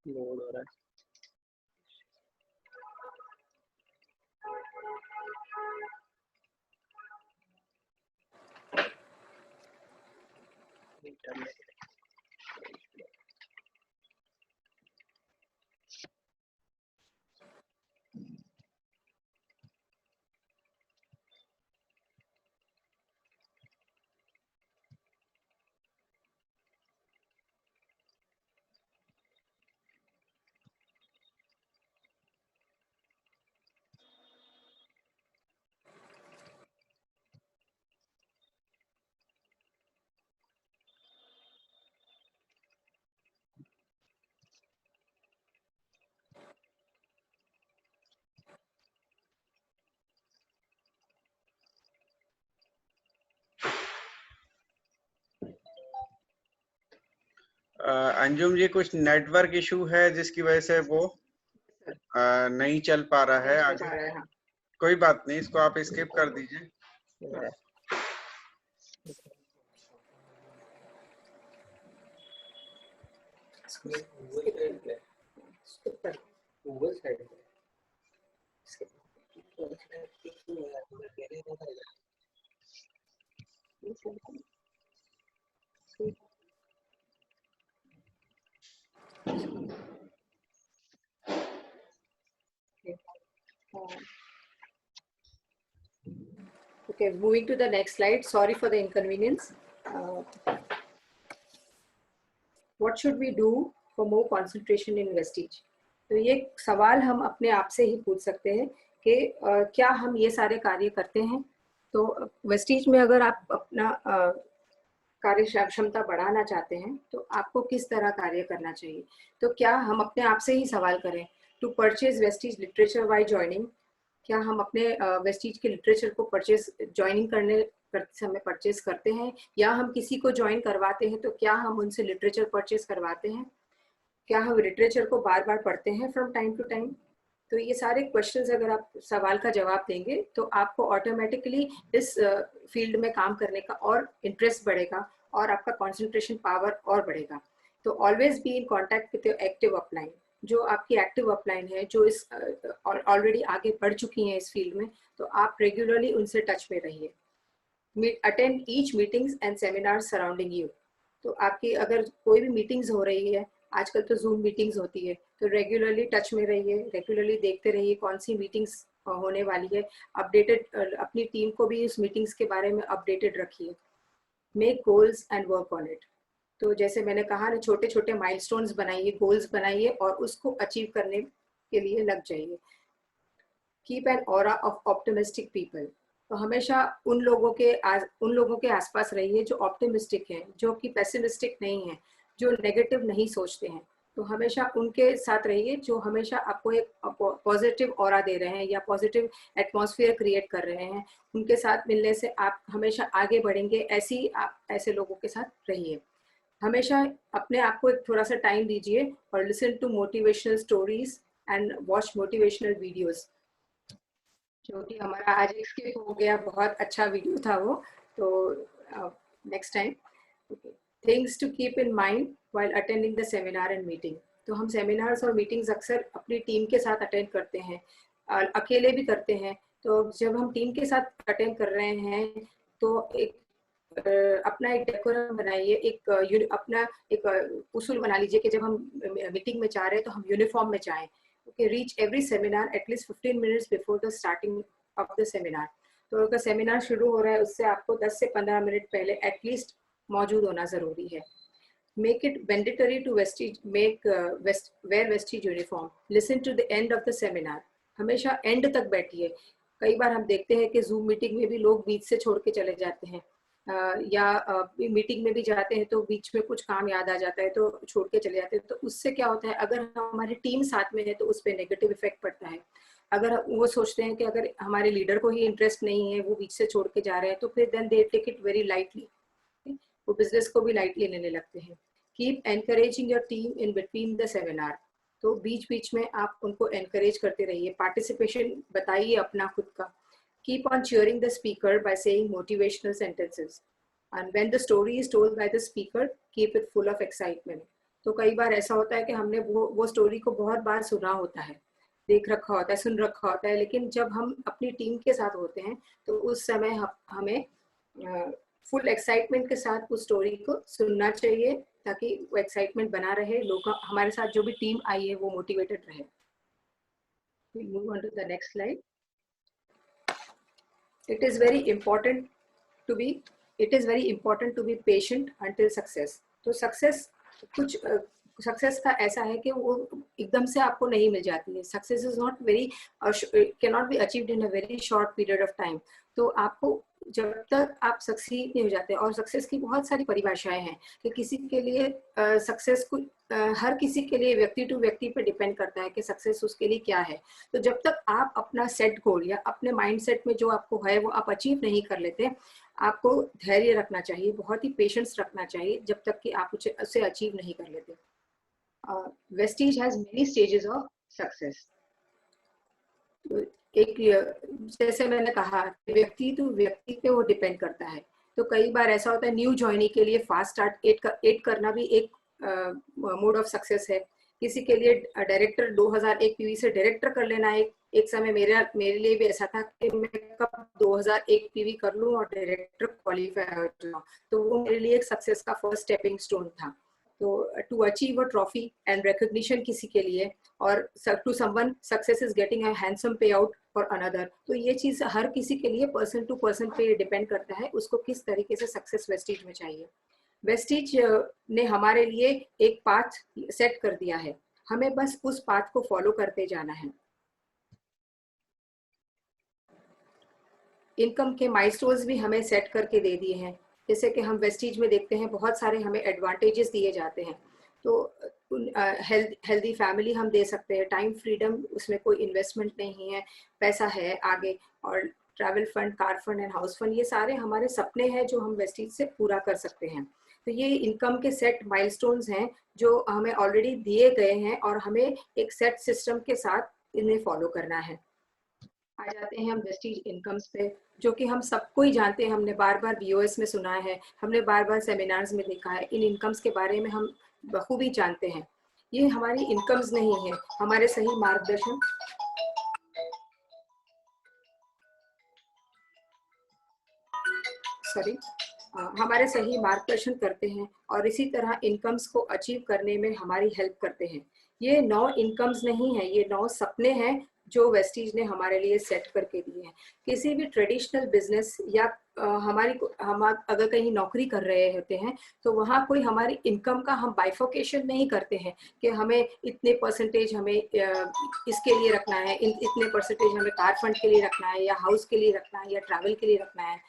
लोड हो रहा है। अंजुम जी कुछ नेटवर्क इशू है जिसकी वजह से वो नहीं चल पा रहा है आगे। कोई बात नहीं, इसको आप स्किप कर दीजिए। Okay, moving to the next slide. Sorry for the inconvenience. What should we do for more concentration in Vestige? तो ये सवाल हम अपने आप से ही पूछ सकते हैं कि क्या हम ये सारे कार्य करते हैं। तो वेस्टीज में अगर आप अपना कार्य क्षमता बढ़ाना चाहते हैं तो आपको किस तरह कार्य करना चाहिए। तो क्या हम अपने आप से ही सवाल करें, to purchase Vestige literature by joining क्या हम अपने वेस्टीज के लिटरेचर को ज्वाइनिंग करते समय परचेज करते हैं, या हम किसी को ज्वाइन करवाते हैं तो क्या हम उनसे लिटरेचर परचेज करवाते हैं, क्या हम लिटरेचर को बार बार पढ़ते हैं फ्रॉम टाइम टू टाइम। तो ये सारे क्वेश्चंस अगर आप सवाल का जवाब देंगे तो आपको ऑटोमेटिकली इस फील्ड में काम करने का और इंटरेस्ट बढ़ेगा और आपका कंसंट्रेशन पावर और बढ़ेगा। तो always be in contact with your active upline. जो आपकी एक्टिव अपलाइन है, जो इस ऑलरेडी आगे बढ़ चुकी हैं इस फील्ड में, तो आप रेगुलरली उनसे टच में रहिए। Attend each meetings and seminar surrounding you. तो आपकी अगर कोई भी मीटिंग्स हो रही है, आजकल तो जूम मीटिंग्स होती है, तो रेगुलरली टच में रहिए, रेगुलरली देखते रहिए कौन सी मीटिंग्स होने वाली है। अपडेटेड, अपनी टीम को भी इस मीटिंग्स के बारे में अपडेटेड रखिए। Make goals and work on it. तो जैसे मैंने कहा ना, छोटे छोटे माइलस्टोन्स बनाइए, गोल्स बनाइए और उसको अचीव करने के लिए लग जाइए। Keep an aura of optimistic people. तो हमेशा उन लोगों के आसपास रहिए जो ऑप्टिमिस्टिक हैं, जो कि पेसिमिस्टिक नहीं हैं, जो नेगेटिव नहीं सोचते हैं। तो हमेशा उनके साथ रहिए जो हमेशा आपको एक पॉजिटिव ऑरा दे रहे हैं या पॉजिटिव एटमॉस्फेयर क्रिएट कर रहे हैं। उनके साथ मिलने से आप हमेशा आगे बढ़ेंगे। आप ऐसे लोगों के साथ रहिए। हमेशा अपने आप को एक थोड़ा सा टाइम दीजिए और listen to motivational stories and watch motivational videos. जो कि हमारा आज स्किप हो गया, बहुत अच्छा वीडियो था वो, तो next time. Things to keep in mind while attending the seminar and meeting. तो हम सेमिनार्स और मीटिंग्स अक्सर अपनी टीम के साथ अटेंड करते हैं, अकेले भी करते हैं। तो जब हम टीम के साथ अटेंड कर रहे हैं तो एक अपना एक डेकोरम बनाइए, अपना एक उसूल बना लीजिए कि जब हम मीटिंग में जा रहे हैं तो हम यूनिफॉर्म में जाएं। Okay, reach every seminar at least 15 minutes before the starting of the seminar. तो अगर सेमिनार शुरू हो रहा है उससे आपको 10 से 15 मिनट पहले एटलीस्ट मौजूद होना जरूरी है। Make it mandatory to wear vestige uniform. Listen to the end of the seminar. हमेशा एंड तक बैठिए। कई बार हम देखते हैं कि जूम मीटिंग में भी लोग बीच से छोड़ के चले जाते हैं, या मीटिंग में भी जाते हैं तो बीच में कुछ काम याद आ जाता है तो छोड़ के चले जाते हैं। तो उससे क्या होता है, अगर हमारी टीम साथ में है तो उस पर नेगेटिव इफेक्ट पड़ता है। अगर वो सोचते हैं कि अगर हमारे लीडर को ही इंटरेस्ट नहीं है, वो बीच से छोड़ के जा रहे हैं, तो फिर then they take it very lightly, वो बिजनेस को भी लाइटली लेने लगते हैं। Keep encouraging your team in between the seminar. तो बीच बीच में आप उनको एनकरेज करते रहिए, पार्टिसिपेशन बताइए अपना खुद का। Keep on cheering the speaker by saying motivational sentences. And when the story is told by the speaker, keep it full of excitement. तो कई बार ऐसा होता है कि हमने वो स्टोरी को बहुत बार सुना होता है, देख रखा होता है, सुन रखा होता है, लेकिन जब हम अपनी टीम के साथ होते हैं तो उस समय हमें फुल एक्साइटमेंट के साथ उस स्टोरी को सुनना चाहिए, ताकि वो एक्साइटमेंट बना रहे, लोग हमारे साथ जो भी टीम आई है वो मोटिवेटेड रहे। We'll move on to the next slide. It is very important to be patient until success. तो सक्सेस का ऐसा है कि वो एकदम से आपको नहीं मिल जाती है। Success is not cannot be achieved in a very short period of time. तो आपको जब तक आप सक्सीड नहीं हो जाते, और सक्सेस की बहुत सारी परिभाषाएं हैं कि किसी के लिए सक्सेस को हर किसी के लिए व्यक्ति टू व्यक्ति पे डिपेंड करता है कि सक्सेस उसके लिए क्या है। तो जब तक आप अपना सेट गोल या अपने माइंडसेट में जो आपको है वो आप अचीव नहीं कर लेते, आपको धैर्य रखना चाहिए, बहुत ही पेशेंस रखना चाहिए जब तक कि आप उसे अचीव नहीं कर लेते। Vestige has many stages of success. एक जैसे मैंने कहा व्यक्ति टू व्यक्ति पे वो डिपेंड करता है। तो कई बार ऐसा होता है न्यू ज्वाइनी के लिए फास्ट स्टार्ट एड करना भी एक मोड ऑफ सक्सेस है। किसी के लिए डायरेक्टर 2001 पीवी से डायरेक्टर कर लेना एक समय मेरे लिए भी ऐसा था कि मैं कब 2001 पीवी कर लूं और डायरेक्टर क्वालिफाई हो जाऊं, तो वो मेरे लिए एक सक्सेस का फर्स्ट स्टेपिंग स्टोन था। तो to achieve a trophy and recognition किसी के लिए, और to someone success is getting a handsome pay out for another. तो ये चीज हर किसी के लिए पर्सन टू पर्सन पे डिपेंड करता है उसको किस तरीके से सक्सेस वेस्टीज में चाहिए। वेस्टीज ने हमारे लिए एक पाथ सेट कर दिया है, हमें बस उस पाथ को फॉलो करते जाना है। इनकम के माइलस्टोन्स भी हमें सेट करके दे दिए हैं। जैसे कि हम वेस्टीज में देखते हैं बहुत सारे हमें एडवांटेजेस दिए जाते हैं। तो हेल्दी फैमिली हम दे सकते हैं, टाइम फ्रीडम, उसमें कोई इन्वेस्टमेंट नहीं है, पैसा है आगे, और travel fund, car fund and house fund, ये सारे हमारे सपने हैं जो हम वेस्टीज से पूरा कर सकते हैं। तो ये इनकम के सेट माइलस्टोन्स हैं जो हमें ऑलरेडी दिए गए हैं और हमें एक सेट सिस्टम के साथ इन्हें फॉलो करना है। आ जाते हैं हम वेस्टीज इनकम्स पे, जो कि हम सबको ही जानते हैं, हमने बार बार बीओएस में सुना है, हमने बार बार सेमिनार्स में देखा है। इन इनकम्स के बारे में हम बखूबी जानते हैं। ये हमारी इनकम्स नहीं है, हमारे सही मार्गदर्शन हमारे सही मार्गदर्शन करते हैं और इसी तरह इनकम्स को अचीव करने में हमारी हेल्प करते हैं। ये 9 इनकम्स नहीं है, ये 9 सपने हैं जो वेस्टीज ने हमारे लिए सेट करके दिए हैं। किसी भी ट्रेडिशनल बिजनेस या हम अगर कहीं नौकरी कर रहे होते हैं तो वहाँ कोई हमारी इनकम का हम बाइफोकेशन नहीं करते हैं कि हमें इतने परसेंटेज हमें इसके लिए रखना है, इतने परसेंटेज हमें कार फंड के लिए रखना है या हाउस के लिए रखना है या ट्रैवल के लिए रखना है।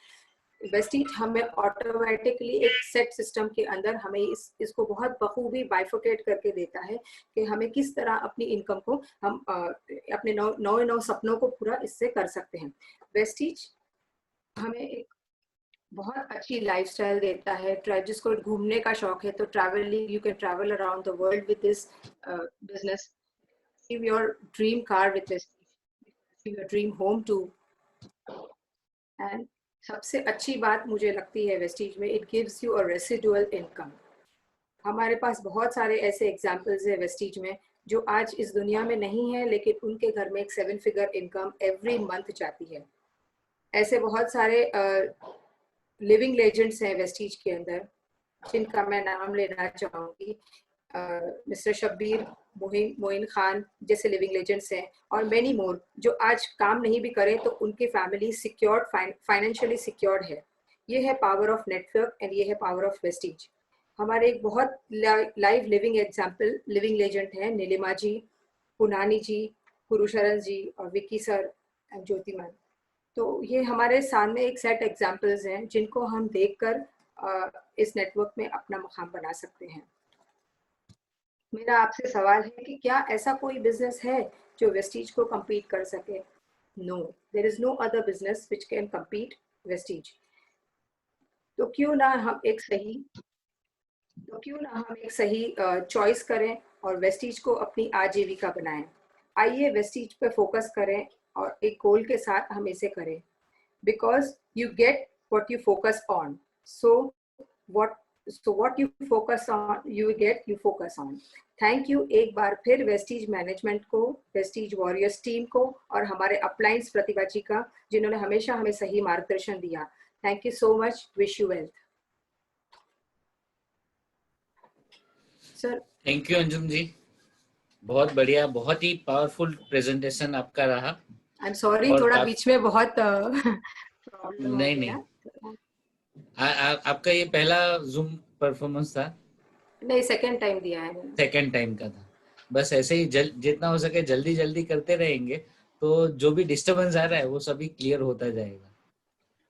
वेस्टीज हमें ऑटोमेटिकली एक सेट सिस्टम के अंदर हमें इसको बहुत बखूबी बाइफोकेट करके देता है कि हमें किस तरह अपनी इनकम को हम अपने नौ सपनों को पूरा इससे कर सकते हैं। वेस्टीज हमें एक बहुत अच्छी लाइफस्टाइल देता है। जिसको घूमने का शौक है तो travelling, you can travel around the world with this business, give your dream car with this, your dream home too. एंड सबसे अच्छी बात मुझे लगती है वेस्टीज में, it gives you a residual income. हमारे पास बहुत सारे ऐसे एग्जांपल्स है वेस्टीज में जो आज इस दुनिया में नहीं है, लेकिन उनके घर में एक 7 फिगर इनकम एवरी मंथ जाती है। ऐसे बहुत सारे लिविंग लेजेंड्स हैं वेस्टीज के अंदर, जिनका मैं नाम लेना चाहूँगी। मिस्टर शब्बीर, मोइन खान जैसे लिविंग लेजेंड्स हैं, और मैनी मोर जो आज काम नहीं भी करें तो उनकी फैमिली सिक्योर्ड, फाइनेंशियली सिक्योर्ड है। ये है पावर ऑफ नेटवर्क एंड ये है पावर ऑफ वेस्टीज। हमारे एक बहुत live living example living legend है नीलिमा जी, पुनानी जी, गुरुशरण जी और विकी सर एंड ज्योतिमन। तो ये हमारे सामने एक सेट एग्जाम्पल्स हैं जिनको हम देखकर इस नेटवर्क में अपना मुकाम बना सकते हैं। मेरा आपसे सवाल है कि क्या ऐसा कोई बिजनेस है जो वेस्टीज को compete कर सके? No, there is no other business which can compete Vestige. तो क्यों ना हम एक सही चॉइस करें और वेस्टीज को अपनी आजीविका बनाएं। आइए वेस्टीज पे फोकस करें और एक गोल के साथ हम इसे करें। Because you get what you focus on, so what you focus on, you focus on. Thank you एक बार फिर वेस्टीज मैनेजमेंट को, वेस्टीज वॉरियर्स टीम को और हमारे अपलाइंस प्रतिभा जी का, जिन्होंने हमेशा हमें सही मार्गदर्शन दिया। Thank you so much, wish you wealth. Sir thank you Anjum ji, बहुत बढ़िया, बहुत ही पावरफुल प्रेजेंटेशन आपका रहा। आई एम सॉरी, थोड़ा बीच में बहुत प्रॉब्लम नहीं आपका ये पहला जूम परफॉर्मेंस था? नहीं, सेकंड टाइम दिया है। सेकंड टाइम का था। बस ऐसे ही जितना हो सके जल्दी करते रहेंगे तो जो भी डिस्टर्बेंस आ रहा है वो सभी क्लियर होता जाएगा।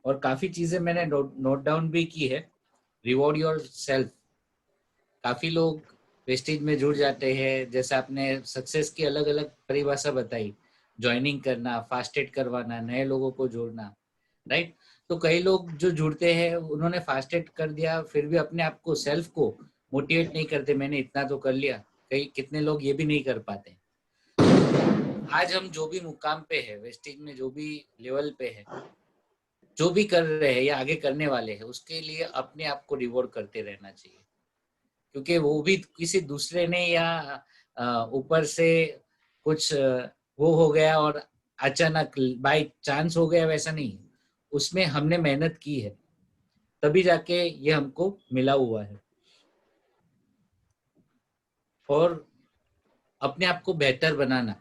और काफी चीजें मैंने नोट डाउन भी की है। रिवॉर्ड योर सेल्फ, काफी लोग वेस्टीज में जुड़ जाते हैं, जैसे आपने सक्सेस की अलग अलग परिभाषा बताई, ज्वाइनिंग करना, फास्टेड करवाना, नए लोगों को जोड़ना, राइट। तो कई लोग जो जुड़ते हैं उन्होंने फास्टेड कर दिया, फिर भी अपने आप को, सेल्फ को मोटिवेट नहीं करते, मैंने इतना तो कर लिया। कितने लोग ये भी नहीं कर पाते। आज हम जो भी मुकाम पे है वेस्टीज में, जो भी लेवल पे है, जो भी कर रहे हैं या आगे करने वाले हैं, उसके लिए अपने आप को रिवॉर्ड करते रहना चाहिए, क्योंकि वो भी किसी दूसरे ने या ऊपर से कुछ वो हो गया और अचानक बाय चांस हो गया, वैसा नहीं। उसमें हमने मेहनत की है, तभी जाके ये हमको मिला हुआ है। और अपने आप को बेहतर बनाना,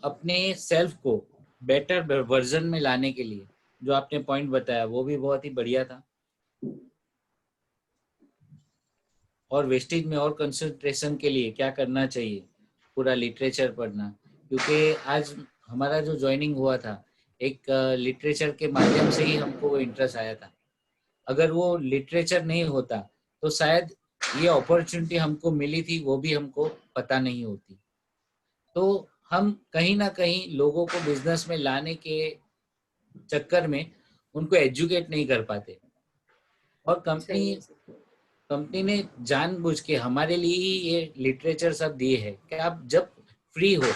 अपने सेल्फ को बेटर वर्जन में लाने के लिए जो आपने पॉइंट बताया वो भी बहुत ही बढ़िया था। और वेस्टेज में और कंसंट्रेशन के लिए क्या करना चाहिए, पूरा लिटरेचर पढ़ना, क्योंकि आज हमारा जो ज्वाइनिंग हुआ था एक लिटरेचर के माध्यम से ही हमको वो इंटरेस्ट आया था। अगर वो लिटरेचर नहीं होता तो शायद ये अपॉर्चुनिटी हमको मिली थी वो भी हमको पता नहीं होती। तो हम कहीं ना कहीं लोगों को बिजनेस में लाने के चक्कर में उनको एजुकेट नहीं कर पाते, और कंपनी ने जानबूझ के हमारे लिए ही ये लिटरेचर सब दिए है कि आप जब फ्री हो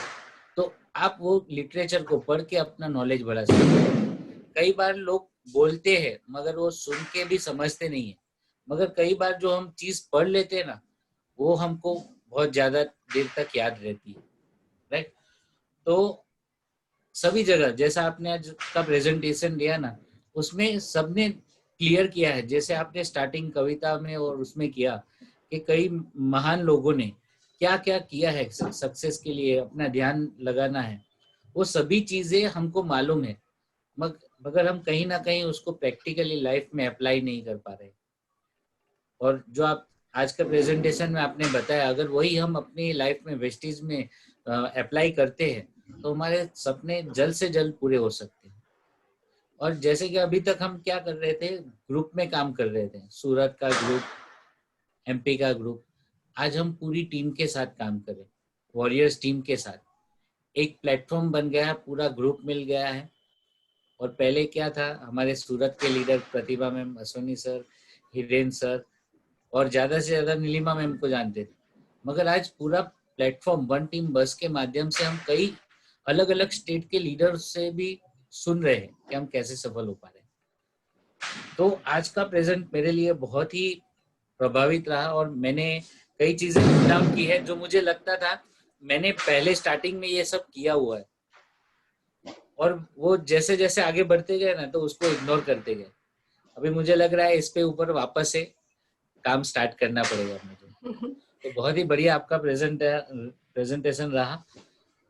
तो आप वो लिटरेचर को पढ़ के अपना नॉलेज बढ़ा सकते हैं। कई बार लोग बोलते हैं मगर वो सुन के भी समझते नहीं है, मगर कई बार जो हम चीज पढ़ लेते हैं ना वो हमको बहुत ज्यादा देर तक याद रहती है, राइट। तो सभी जगह जैसा आपने आज का प्रेजेंटेशन दिया ना, उसमें सबने क्लियर किया है, जैसे आपने स्टार्टिंग कविता में और उसमें किया कि कई महान लोगों ने क्या क्या किया है सक्सेस के लिए, अपना ध्यान लगाना है, वो सभी चीजें हमको मालूम है, मगर हम कहीं ना कहीं उसको प्रैक्टिकली लाइफ में अप्लाई नहीं कर पा रहे। और जो आप आज का प्रेजेंटेशन में आपने बताया, अगर वही हम अपनी लाइफ में वेस्टेज में अप्लाई करते हैं तो हमारे सपने जल्द से जल्द पूरे हो सकते हैं। और जैसे कि अभी तक हम क्या कर रहे थे, ग्रुप में काम कर रहे थे, सूरत का ग्रुप, एमपी का ग्रुप, आज हम पूरी टीम के साथ काम करें, वॉरियर्स टीम के साथ एक प्लेटफॉर्म बन गया है, पूरा ग्रुप मिल गया है। और पहले क्या था, हमारे सूरत के leader Pratibha ma'am, Ashwini sir, Hiren sir और ज्यादा से ज्यादा नीलिमा मैम को जानते थे, मगर आज पूरा प्लेटफॉर्म वन टीम बस के माध्यम से हम कई अलग अलग स्टेट के लीडर्स से भी सुन रहे हैं कि हम कैसे सफल हो पा रहे हैं। तो आज का प्रेजेंट मेरे लिए बहुत ही प्रभावित रहा, और मैंने कई चीजें नोट डाउन की है जो मुझे लगता था मैंने पहले स्टार्टिंग में ये सब किया हुआ है, और वो जैसे जैसे आगे बढ़ते गए ना तो उसको इग्नोर करते गए। अभी मुझे लग रहा है इस पे ऊपर वापस से काम स्टार्ट करना पड़ेगा मुझे। तो बहुत ही बढ़िया आपका प्रेजेंटेशन रहा,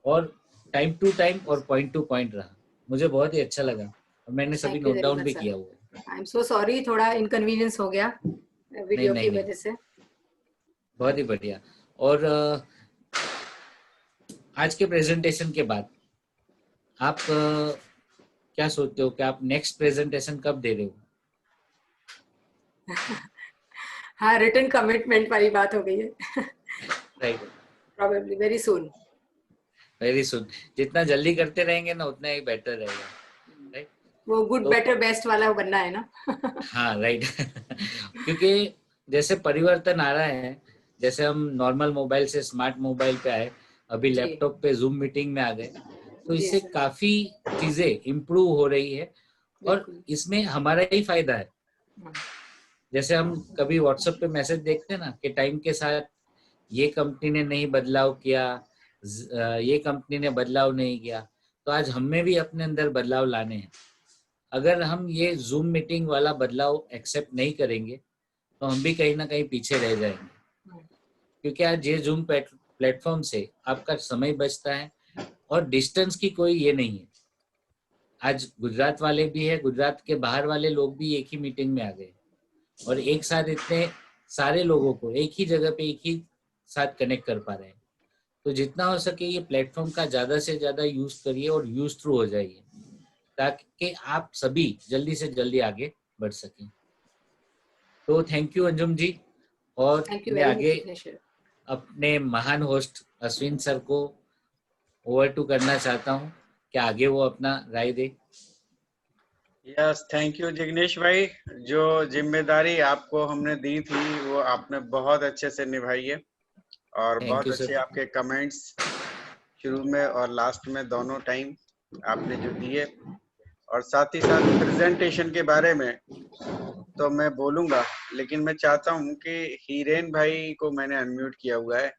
और टाइम टू टाइम और पॉइंट टू पॉइंट रहा, मुझे बहुत ही अच्छा लगा, और मैंने सभी नोट डाउन भी किया हुआ है। आई एम सो सॉरी, थोड़ा इनकन्वीनियंस हो गया वीडियो की वजह से। बहुत ही बढ़िया। और आज के प्रेजेंटेशन के बाद आप क्या सोचते हो कि आप नेक्स्ट प्रेजेंटेशन कब दे रहे हो? हाँ, रिटन कमिटमेंट वाली बात हो गई है। Right, probably very soon. Very soon, जितना जल्दी करते रहेंगे ना उतना ही बेटर रहेगा, राइट। वो गुड बेटर बेस्ट वाला बनना है ना। हाँ राइट। क्योंकि जैसे परिवर्तन आ रहा है, जैसे हम नॉर्मल मोबाइल से स्मार्ट मोबाइल पे आए, अभी लैपटॉप पे जूम मीटिंग में आ गए, तो इससे काफी चीजें इम्प्रूव हो रही है, और इसमें हमारा ही फायदा है। जैसे हम कभी व्हाट्सएप पे मैसेज देखते हैं ना कि टाइम के साथ ये कंपनी ने नहीं बदलाव किया, ये कंपनी ने बदलाव नहीं किया, तो आज हमें भी अपने अंदर बदलाव लाने हैं। अगर हम ये जूम मीटिंग वाला बदलाव एक्सेप्ट नहीं करेंगे तो हम भी कहीं ना कहीं पीछे रह जाएंगे, क्योंकि आज ये जूम प्लेटफॉर्म से आपका समय बचता है, और डिस्टेंस की कोई ये नहीं है। आज गुजरात वाले भी है, गुजरात के बाहर वाले लोग भी एक ही मीटिंग में आ गए, और एक साथ इतने सारे लोगों को एक ही जगह पे एक ही साथ कनेक्ट कर पा रहे हैं। तो जितना हो सके ये प्लेटफॉर्म का ज्यादा से ज्यादा यूज करिए और यूज थ्रू हो जाइए, ताकि आप सभी जल्दी से जल्दी आगे बढ़ सकें। तो थैंक यू अंजुम जी, और मैं आगे अपने महान होस्ट अश्विन सर को ओवर टू करना चाहता हूँ कि आगे वो अपना राय दे। यस, थैंक यू जिग्नेश भाई। जो जिम्मेदारी आपको हमने दी थी वो आपने बहुत अच्छे से निभाई है, और बहुत अच्छे आपके कमेंट्स शुरू में और लास्ट में दोनों टाइम आपने जो दिए, और साथ ही साथ प्रेजेंटेशन के बारे में तो मैं बोलूंगा, लेकिन मैं चाहता हूं कि हीरेन भाई को मैंने अनम्यूट किया हुआ है,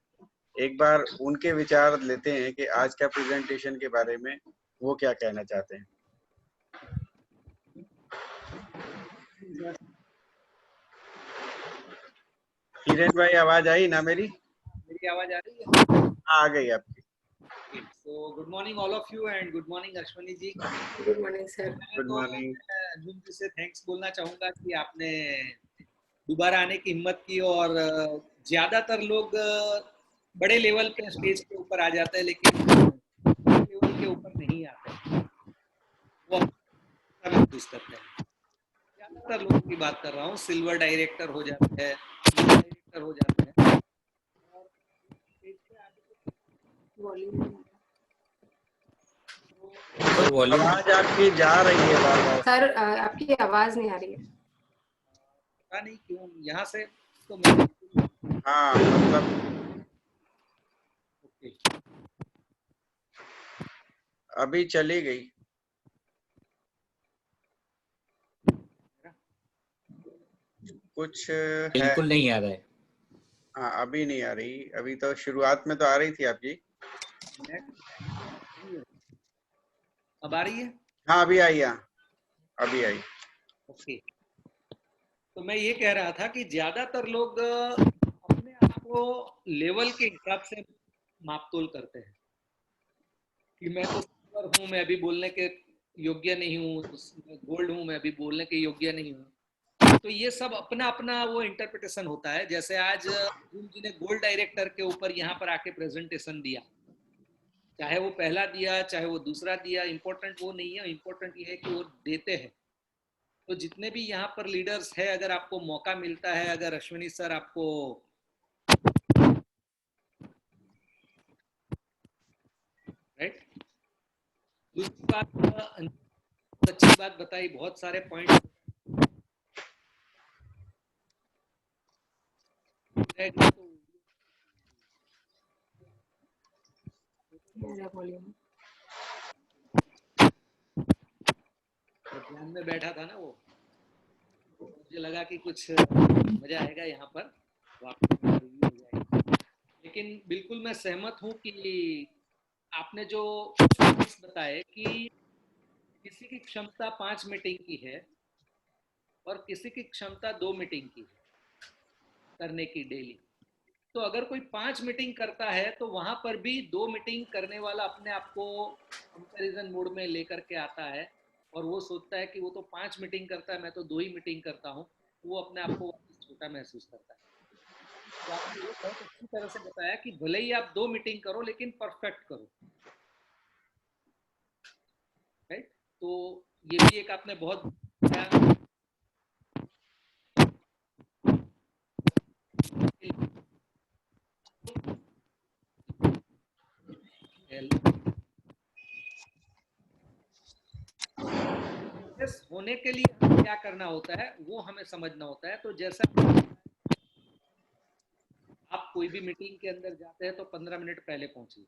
एक बार उनके विचार लेते हैं कि आज का प्रेजेंटेशन के बारे में वो क्या कहना चाहते हैं। हीरेन भाई, आवाज आई ना मेरी? मेरी आवाज आ रही है? आ गई आपकी। So good morning all of you and good morning Ashwani ji. Good morning sir. Good morning. Arjun ji से थैंक्स बोलना चाहूंगा कि आपने दोबारा आने की हिम्मत की, और ज्यादातर लोग बड़े लेवल पे स्टेज के ऊपर आ जाते हैं लेकिन लेवल के ऊपर नहीं आते, वो महसूस करते हैं। ज्यादातर लोगों की बात कर रहा हूँ, सिल्वर डायरेक्टर हो जाते हैं, डायरेक्टर एंटर हो जाते हैं। और स्टेज पे आगे सर वॉल्यूम आवाज आपकी जा रही है बार बार। सर आपकी आवाज नहीं आ रही है। पता नहीं क्यों यहाँ से तो मैं हाँ मतलब ओके अभी चली गई। कुछ है। बिल्कुल नहीं आ रहा है। हाँ अभी नहीं आ रही, अभी तो शुरुआत में तो आ रही थी आपकी। अब आ रही है। हाँ अभी आई, यहाँ अभी आई। ओके तो मैं ये कह रहा था कि ज्यादातर लोग अपने आप को लेवल के हिसाब से माप तोल करते हैं कि मैं तो सिल्वर हूँ, मैं अभी बोलने के योग्य नहीं हूँ, गोल्ड हूँ, मैं अभी बोलने के योग्य नहीं हूँ। तो ये सब अपना अपना वो इंटरप्रिटेशन होता है। जैसे आज अर्जुन जी ने गोल्ड डायरेक्टर के ऊपर यहाँ पर आके प्रेजेंटेशन दिया, चाहे वो पहला दिया चाहे वो दूसरा दिया, इम्पोर्टेंट वो नहीं है, इम्पोर्टेंट ये है कि वो देते हैं। तो जितने भी यहाँ पर लीडर्स है, अगर आपको मौका मिलता है, अगर अश्विनी सर आपको राइट, दूसरी बात अच्छी बात बताई, बहुत सारे पॉइंट ध्यान में बैठा था ना वो, मुझे लगा कि कुछ मजा आएगा यहाँ पर, रिव्यू हो जाएगा। लेकिन बिल्कुल मैं सहमत हूँ कि आपने जो बताए कि किसी की क्षमता 5 मीटिंग की है और किसी की क्षमता 2 मीटिंग की है करने की डेली। तो अगर कोई 5 मीटिंग करता है तो वहां पर भी 2 मीटिंग करने वाला अपने आप को कंपैरिजन मोड में लेकर के आता है और वो सोचता है कि वो तो 5 मीटिंग करता है, मैं तो 2 ही मीटिंग करता हूँ, वो अपने आप को छोटा महसूस करता है। तो आपने ये बहुत अच्छी तरह से बताया कि भले ही आप 2 मीटिंग करो लेकिन परफेक्ट करो, राइट। तो ये भी एक आपने बहुत होने के लिए हमें क्या करना होता है वो हमें समझना होता है। तो जैसा आप कोई भी मीटिंग के अंदर जाते हैं तो 15 मिनट पहले पहुंचिए।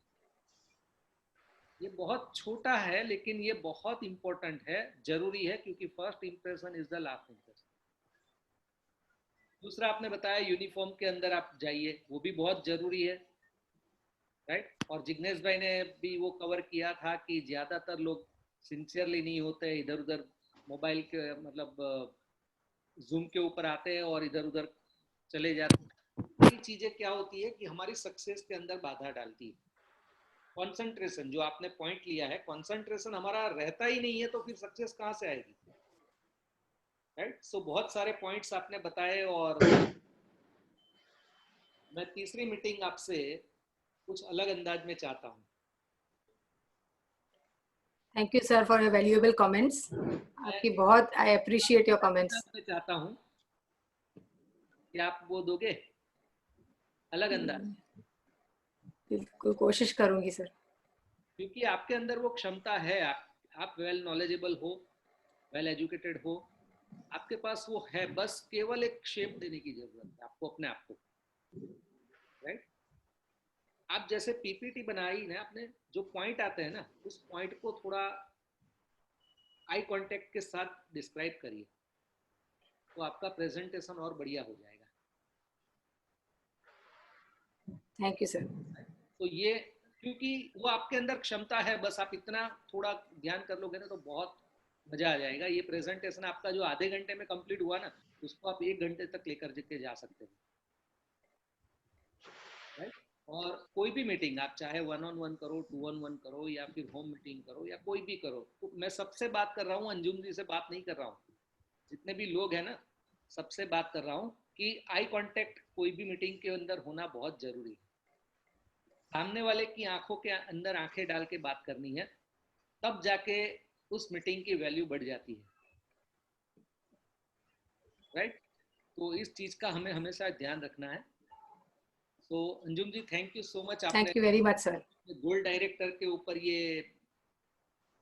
ये बहुत छोटा है लेकिन ये बहुत इंपॉर्टेंट है, जरूरी है, क्योंकि first impression is the last impression. दूसरा आपने बताया यूनिफॉर्म के अंदर आप जाइए, वो भी बहुत जरूरी है, राइट। और जिग्नेश भाई ने भी वो कवर किया था कि ज्यादातर लोग सिंसियरली नहीं होते, इधर उधर मोबाइल के मतलब जूम के ऊपर आते हैं और इधर उधर चले जाते हैं। ये चीजें क्या होती है कि हमारी सक्सेस के अंदर बाधा डालती है। कंसंट्रेशन जो आपने पॉइंट लिया है, कंसंट्रेशन हमारा रहता ही नहीं है तो फिर सक्सेस कहाँ से आएगी, राइट। सो बहुत सारे पॉइंट्स आपने बताए और मैं तीसरी मीटिंग आपसे कुछ अलग अंदाज में चाहता हूँ। Thank you sir for your valuable comments. आपकी बहुत आई अप्रिशिएट योर कमेंट्स। मैं चाहता हूँ कि आप वो दोगे अलग अंदाज। बिल्कुल कोशिश करूंगी सर, क्योंकि आपके अंदर वो क्षमता है, आप वेल नॉलेजेबल हो, वेल एजुकेटेड हो, आपके पास वो है, बस केवल एक शेप देने की जरूरत है आपको अपने आप को, राइट। आप जैसे पीपीटी बनाई ना आपने, जो पॉइंट आते हैं ना उस पॉइंट को थोड़ा आई कांटेक्ट के साथ डिस्क्राइब करिए तो आपका प्रेजेंटेशन और बढ़िया हो जाएगा। Thank you sir. तो ये क्योंकि वो आपके अंदर क्षमता है, बस आप इतना थोड़ा ध्यान कर लोगे ना तो बहुत मजा आ जाएगा। ये प्रेजेंटेशन आपका जो आधे घंटे में कंप्लीट हुआ ना, उसको आप 1 घंटे तक लेकर के जा सकते हो, राइट। और कोई भी मीटिंग आप चाहे 1-on-1 करो, 2-on-1 करो या फिर होम मीटिंग करो या कोई भी करो, तो मैं सबसे बात कर रहा हूँ, अंजुम जी से बात नहीं कर रहा हूँ, जितने भी लोग हैं ना सबसे बात कर रहा हूँ कि आई कांटेक्ट कोई भी मीटिंग के अंदर होना बहुत जरूरी है। सामने वाले की आंखों के अंदर आंखें डाल के बात करनी है, तब जाके उस मीटिंग की वैल्यू बढ़ जाती है, राइट। तो इस चीज का हमें हमेशा ध्यान रखना है तो Anjum ji thank you so much, thank you very much sir. Gold director के ऊपर ये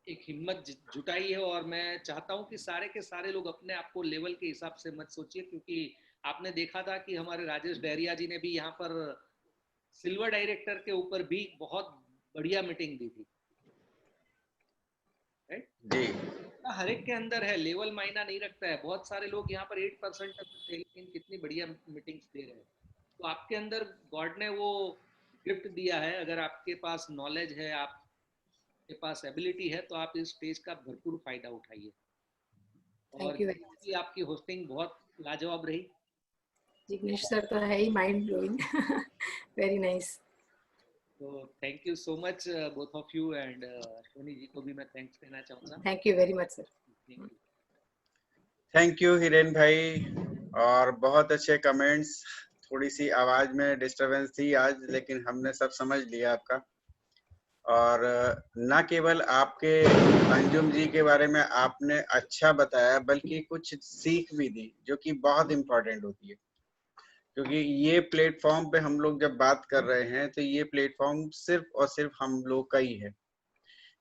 एक हिम्मत जुटाई है, और मैं चाहता हूं कि सारे के सारे लोग अपने आप को लेवल के हिसाब से मत सोचिए, क्योंकि आपने देखा था कि हमारे राजेश डहरिया जी ने भी यहाँ पर सिल्वर डायरेक्टर के ऊपर भी बहुत बढ़िया मीटिंग दी थी, राइट जी। हर एक के अंदर है, लेवल मायना नहीं रखता है। बहुत सारे लोग यहाँ पर 8% थे, लेकिन कितनी बढ़िया मीटिंग्स दे रहे हैं। तो आपके अंदर गॉड ने वो गिफ्ट दिया है, अगर आपके पास नॉलेज है, आपके पास एबिलिटी है, तो आप इस स्टेज का भरपूर फायदा उठाइए। और थैंक यू वेरी मच। आपकी होस्टिंग बहुत लाजवाब रही। जिग्नेश सर तो है ही माइंड ब्लोइंग। Very nice. तो thank you so much both of you, and Ashwini ji को भी मैं थैंक्स देना चाहूँगा। Thank you very much sir. Thank you Hiren भाई, और बहुत अच्छे कमेंट्स। थोड़ी सी आवाज में डिस्टरबेंस थी आज, लेकिन हमने सब समझ लिया आपका। और न केवल आपके अंजुम जी के बारे में आपने अच्छा बताया, बल्कि कुछ सीख भी दी, जो कि बहुत इम्पोर्टेंट होती है। क्योंकि ये प्लेटफॉर्म पे हम लोग जब बात कर रहे हैं, तो ये प्लेटफॉर्म सिर्फ और सिर्फ हम लोग का ही है।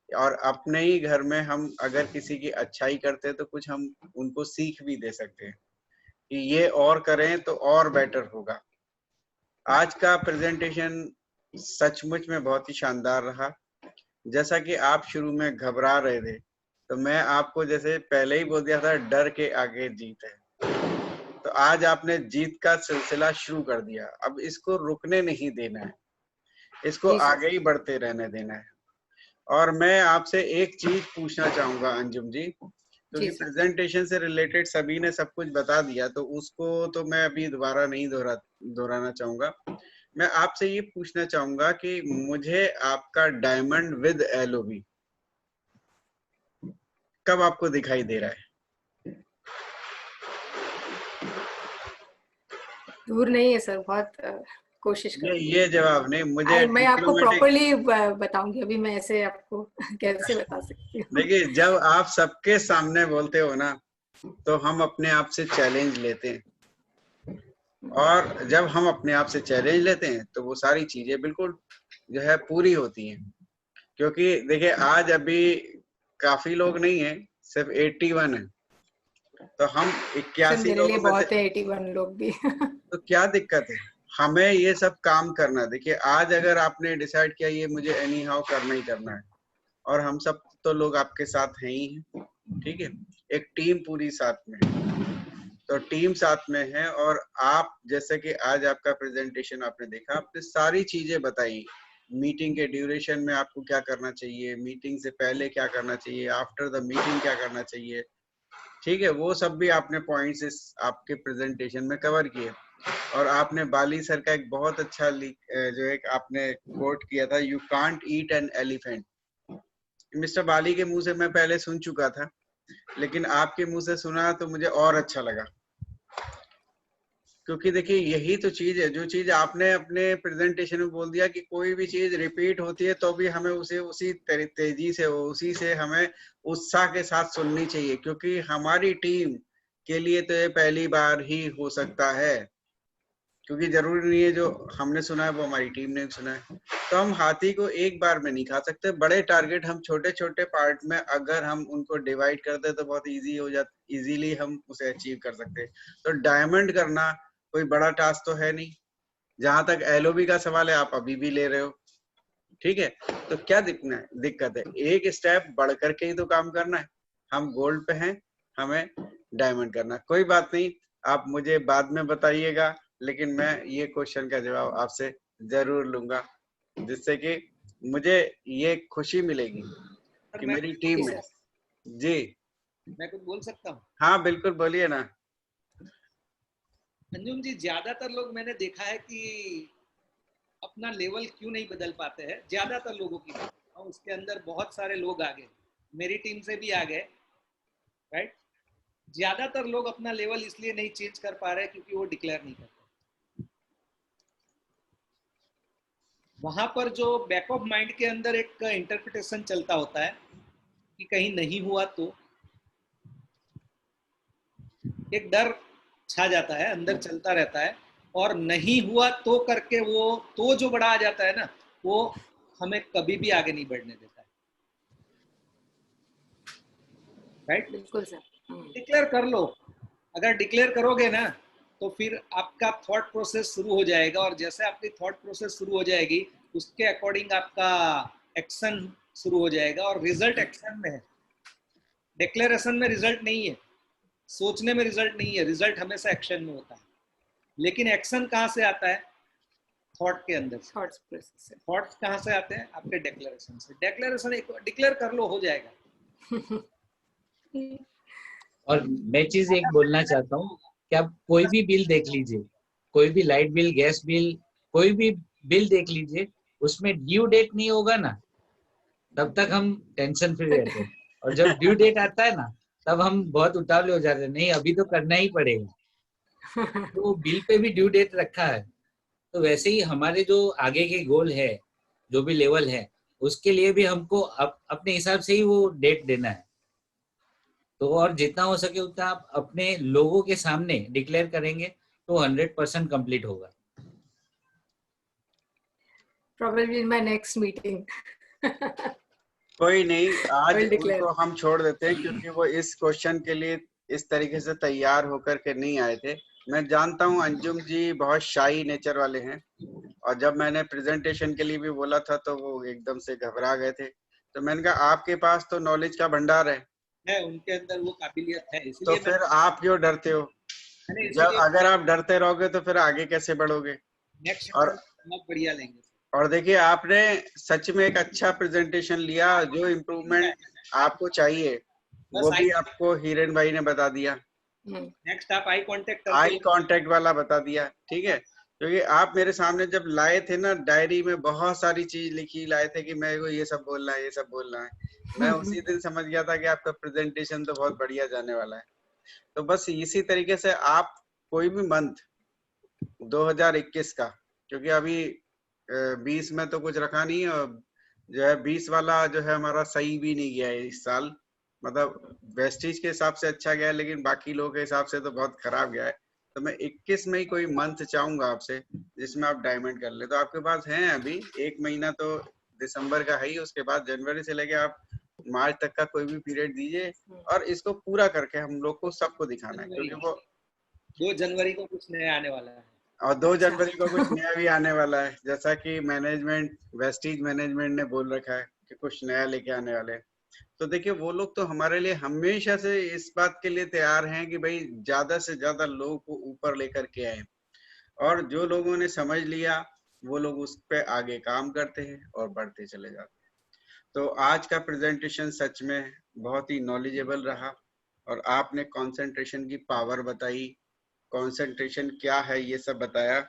और अपने ही घर में हम अगर किसी की अच्छाई करते हैं, तो कुछ हम उनको सीख भी दे सकते हैं कि ये और करें तो और बेटर होगा। आज का प्रेजेंटेशन सचमुच में बहुत ही शानदार रहा। जैसा कि आप शुरू में घबरा रहे थे, तो मैं आपको जैसे पहले ही बोल दिया था, डर के आगे जीत है। तो आज आपने जीत का सिलसिला शुरू कर दिया। अब इसको रुकने नहीं देना है, इसको आगे ही बढ़ते रहने देना है। और मैं आपसे एक चीज पूछना चाहूंगा अंजुम जी, क्योंकि प्रेजेंटेशन से रिलेटेड सभी ने सब कुछ बता दिया, तो उसको तो मैं अभी दोबारा नहीं दोहराना चाहूंगा। मैं आपसे ये पूछना चाहूंगा कि मुझे आपका डायमंड विद एलओबी कब आपको दिखाई दे रहा है? दूर नहीं है सर, बहुत कोशिश कर। ये जवाब नहीं, मुझे मैं आपको प्रॉपर्ली बताऊंगी, अभी मैं ऐसे आपको कैसे बता सकती हूँ। देखिए, जब आप सबके सामने बोलते हो ना, तो हम अपने आप से चैलेंज लेते हैं, और जब हम अपने आप से चैलेंज लेते हैं, तो वो सारी चीजें बिल्कुल जो है पूरी होती हैं। क्योंकि देखिए, आज अभी काफी लोग नहीं है, सिर्फ 81 है, तो हम 81 मेरे लिए लोगों में बहुत से है 81 लोग भी। तो क्या दिक्कत है? हमें ये सब काम करना। देखिए, आज अगर आपने डिसाइड किया ये मुझे एनी हाउ करना ही करना है, और हम सब तो लोग आपके साथ हैं ही हैं, ठीक है, एक टीम पूरी साथ में है, तो टीम साथ में है। और आप जैसे कि आज आपका प्रेजेंटेशन आपने देखा, आपने सारी चीजें बताई, मीटिंग के ड्यूरेशन में आपको क्या करना चाहिए, मीटिंग से पहले क्या करना चाहिए, आफ्टर द मीटिंग क्या करना चाहिए, ठीक है, वो सब भी आपने पॉइंट्स आपके प्रेजेंटेशन में कवर किए। और आपने बाली सर का एक बहुत अच्छा जो एक आपने कोट किया था, you can't eat an elephant. Mister Bali के मुंह से मैं पहले सुन चुका था, लेकिन आपके मुंह से सुना तो मुझे और अच्छा लगा। क्योंकि देखिए, यही तो चीज है, जो चीज आपने अपने प्रेजेंटेशन में बोल दिया कि कोई भी चीज रिपीट होती है तो भी हमें उसे उसी तेजी से, उसी से हमें उत्साह के साथ सुननी चाहिए, क्योंकि हमारी टीम के लिए तो ये पहली बार ही हो सकता है। क्योंकि जरूरी नहीं है जो हमने सुना है वो हमारी टीम ने सुना है। तो हम हाथी को एक बार में नहीं खा सकते। बड़े टारगेट हम छोटे छोटे पार्ट में अगर हम उनको डिवाइड करते तो बहुत इजी हो जाता, इजीली हम उसे अचीव कर सकते। तो डायमंड करना कोई बड़ा टास्क तो है नहीं। जहां तक एलओबी का सवाल है, आप अभी भी ले रहे हो, ठीक है, तो क्या दिक्कत है? एक स्टेप बढ़ करके ही तो काम करना है। हम गोल्ड पे हैं, हमें डायमंड करना। कोई बात नहीं, आप मुझे बाद में बताइएगा, लेकिन मैं ये क्वेश्चन का जवाब आपसे जरूर लूंगा, जिससे कि मुझे ये खुशी मिलेगी कि मेरी टीम में। जी, मैं कुछ बोल सकता हूँ? हाँ बिल्कुल, बोलिए ना। अंजुम जी, ज्यादातर लोग मैंने देखा है कि अपना लेवल क्यों नहीं बदल पाते हैं। ज्यादातर लोगों की, और उसके अंदर बहुत सारे लोग आ गए, मेरी टीम से भी आ गए, राइट। ज्यादातर लोग अपना लेवल इसलिए नहीं चेंज कर पा रहे क्योंकि वो डिक्लेयर नहीं करते। वहां पर जो बैक ऑफ माइंड के अंदर एक इंटरप्रिटेशन चलता होता है कि कहीं नहीं हुआ तो एक डर छा जाता है, अंदर चलता रहता है और नहीं हुआ तो करके वो तो जो बड़ा आ जाता है ना, वो हमें कभी भी आगे नहीं बढ़ने देता है। राइट? बिल्कुल सर। डिक्लेयर कर लो। अगर डिक्लेयर करोगे ना तो फिर आपका थॉट प्रोसेस शुरू हो जाएगा, और जैसे आपकी थॉट प्रोसेस शुरू हो जाएगी उसके अकॉर्डिंग आपका एक्शन शुरू हो जाएगा, और रिजल्ट एक्शन में है। डिक्लेरेशन में रिजल्ट नहीं है, सोचने में रिजल्ट नहीं है, रिजल्ट हमेशा एक्शन में होता है। लेकिन एक्शन कहाँ से आता है? थॉट के अंदर से। थॉट्स कहाँ से आते हैं? आपके डिक्लेरेशन से। डिक्लेरेशन एक डिक्लेयर कर लो, हो जाएगा। और मैं चीज एक बोलना चाहता हूँ कि आप कोई भी बिल देख लीजिए, कोई भी लाइट बिल, गैस बिल, कोई भी बिल देख लीजिए, उसमें ड्यू डेट नहीं होगा ना, तब तक हम टेंशन फ्री रहते हैं। और जब ड्यू डेट आता है ना, तब हम बहुत उतावले हो जाते हैं, नहीं अभी तो करना ही पड़ेगा। तो बिल पे भी ड्यू डेट रखा है, तो वैसे ही हमारे जो आगे के गोल है, जो भी लेवल है, उसके लिए भी हमको अपने हिसाब से ही वो डेट देना है। तो और जितना हो सके उतना आप अपने लोगों के सामने डिक्लेयर करेंगे तो 100% कंप्लीट होगा। Probably in my next meeting. कोई नहीं, आज Will declare. उनको हम छोड़ देते हैं क्योंकि वो इस क्वेश्चन के लिए इस तरीके से तैयार होकर के नहीं आए थे। मैं जानता हूँ अंजुम जी बहुत शाई नेचर वाले हैं, और जब मैंने प्रेजेंटेशन के लिए भी बोला था तो वो एकदम से घबरा गए थे। तो मैंने कहा आपके पास तो नॉलेज का भंडार है, उनके अंदर वो काबिलियत है, तो फिर आप क्यों डरते हो? जब अगर आप डरते रहोगे तो फिर आगे कैसे बढ़ोगे? नेक्स्ट और बहुत बढ़िया लेंगे। और देखिए, आपने सच में एक अच्छा प्रेजेंटेशन लिया। जो इम्प्रूवमेंट आपको चाहिए वो भी आपको हिरेन भाई ने बता दिया। नेक्स्ट आप आई कांटेक्ट वाला बता दिया, ठीक है। क्योंकि आप मेरे सामने जब लाए थे ना, डायरी में बहुत सारी चीज लिखी लाए थे कि मेरे को ये सब बोलना है, ये सब बोलना है। मैं उसी दिन समझ गया था कि आपका प्रेजेंटेशन तो बहुत बढ़िया जाने वाला है। तो बस इसी तरीके से आप कोई भी मंथ 2021 का, क्योंकि अभी 20 में तो कुछ रखा नहीं, और जो है 20 वाला जो है हमारा सही भी नहीं गया है इस साल। मतलब वेस्टिज के हिसाब से अच्छा गया है, लेकिन बाकी लोगों के हिसाब से तो बहुत खराब गया है। तो मैं 21 में ही कोई मंथ चाहूंगा आपसे जिसमें आप डायमंड कर ले। तो आपके पास है अभी 1 महीना तो दिसंबर का है ही, उसके बाद जनवरी से लेके आप मार्च तक का कोई भी पीरियड दीजिए, और इसको पूरा करके हम लोग को सबको दिखाना है। क्योंकि वो 2 जनवरी को कुछ नया आने वाला है, और 2 जनवरी को कुछ नया भी आने वाला है, जैसा कि मैनेजमेंट, वेस्टिज मैनेजमेंट ने बोल रखा है कि कुछ नया लेके आने वाले हैं। तो देखिए, वो लोग तो हमारे लिए हमेशा से इस बात के लिए तैयार हैं कि भाई ज्यादा से ज्यादा लोगों को ऊपर लेकर के आए, और जो लोगों ने समझ लिया वो लोग उस पे आगे काम करते हैं और बढ़ते चले जाते हैं। तो आज का प्रेजेंटेशन सच में बहुत ही नॉलेजेबल रहा, और आपने कंसंट्रेशन की पावर बताई, कंसंट्रेशन क्या है ये सब बताया।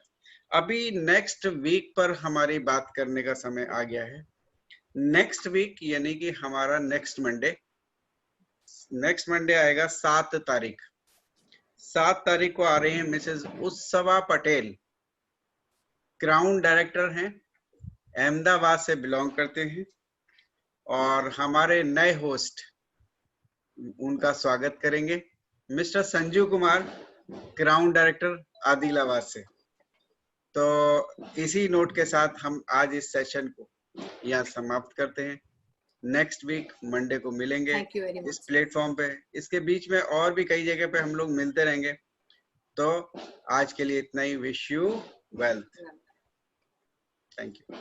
अभी नेक्स्ट वीक पर हमारी बात करने का समय आ गया है। नेक्स्ट वीक यानी कि हमारा नेक्स्ट मंडे आएगा 7 तारीख। 7 तारीख को आ रही हैं मिसेस उत्सवा पटेल, क्राउन डायरेक्टर हैं, अहमदाबाद से बिलोंग करते हैं। और हमारे नए होस्ट उनका स्वागत करेंगे mister Sanjeev Kumar, crown director Adilabad से। तो इसी नोट के साथ हम आज इस सेशन को यहाँ समाप्त करते हैं। नेक्स्ट वीक मंडे को मिलेंगे इस प्लेटफॉर्म पे। इसके बीच में और भी कई जगह पे हम लोग मिलते रहेंगे। तो आज के लिए इतना ही। Wish you wealth. Thank you.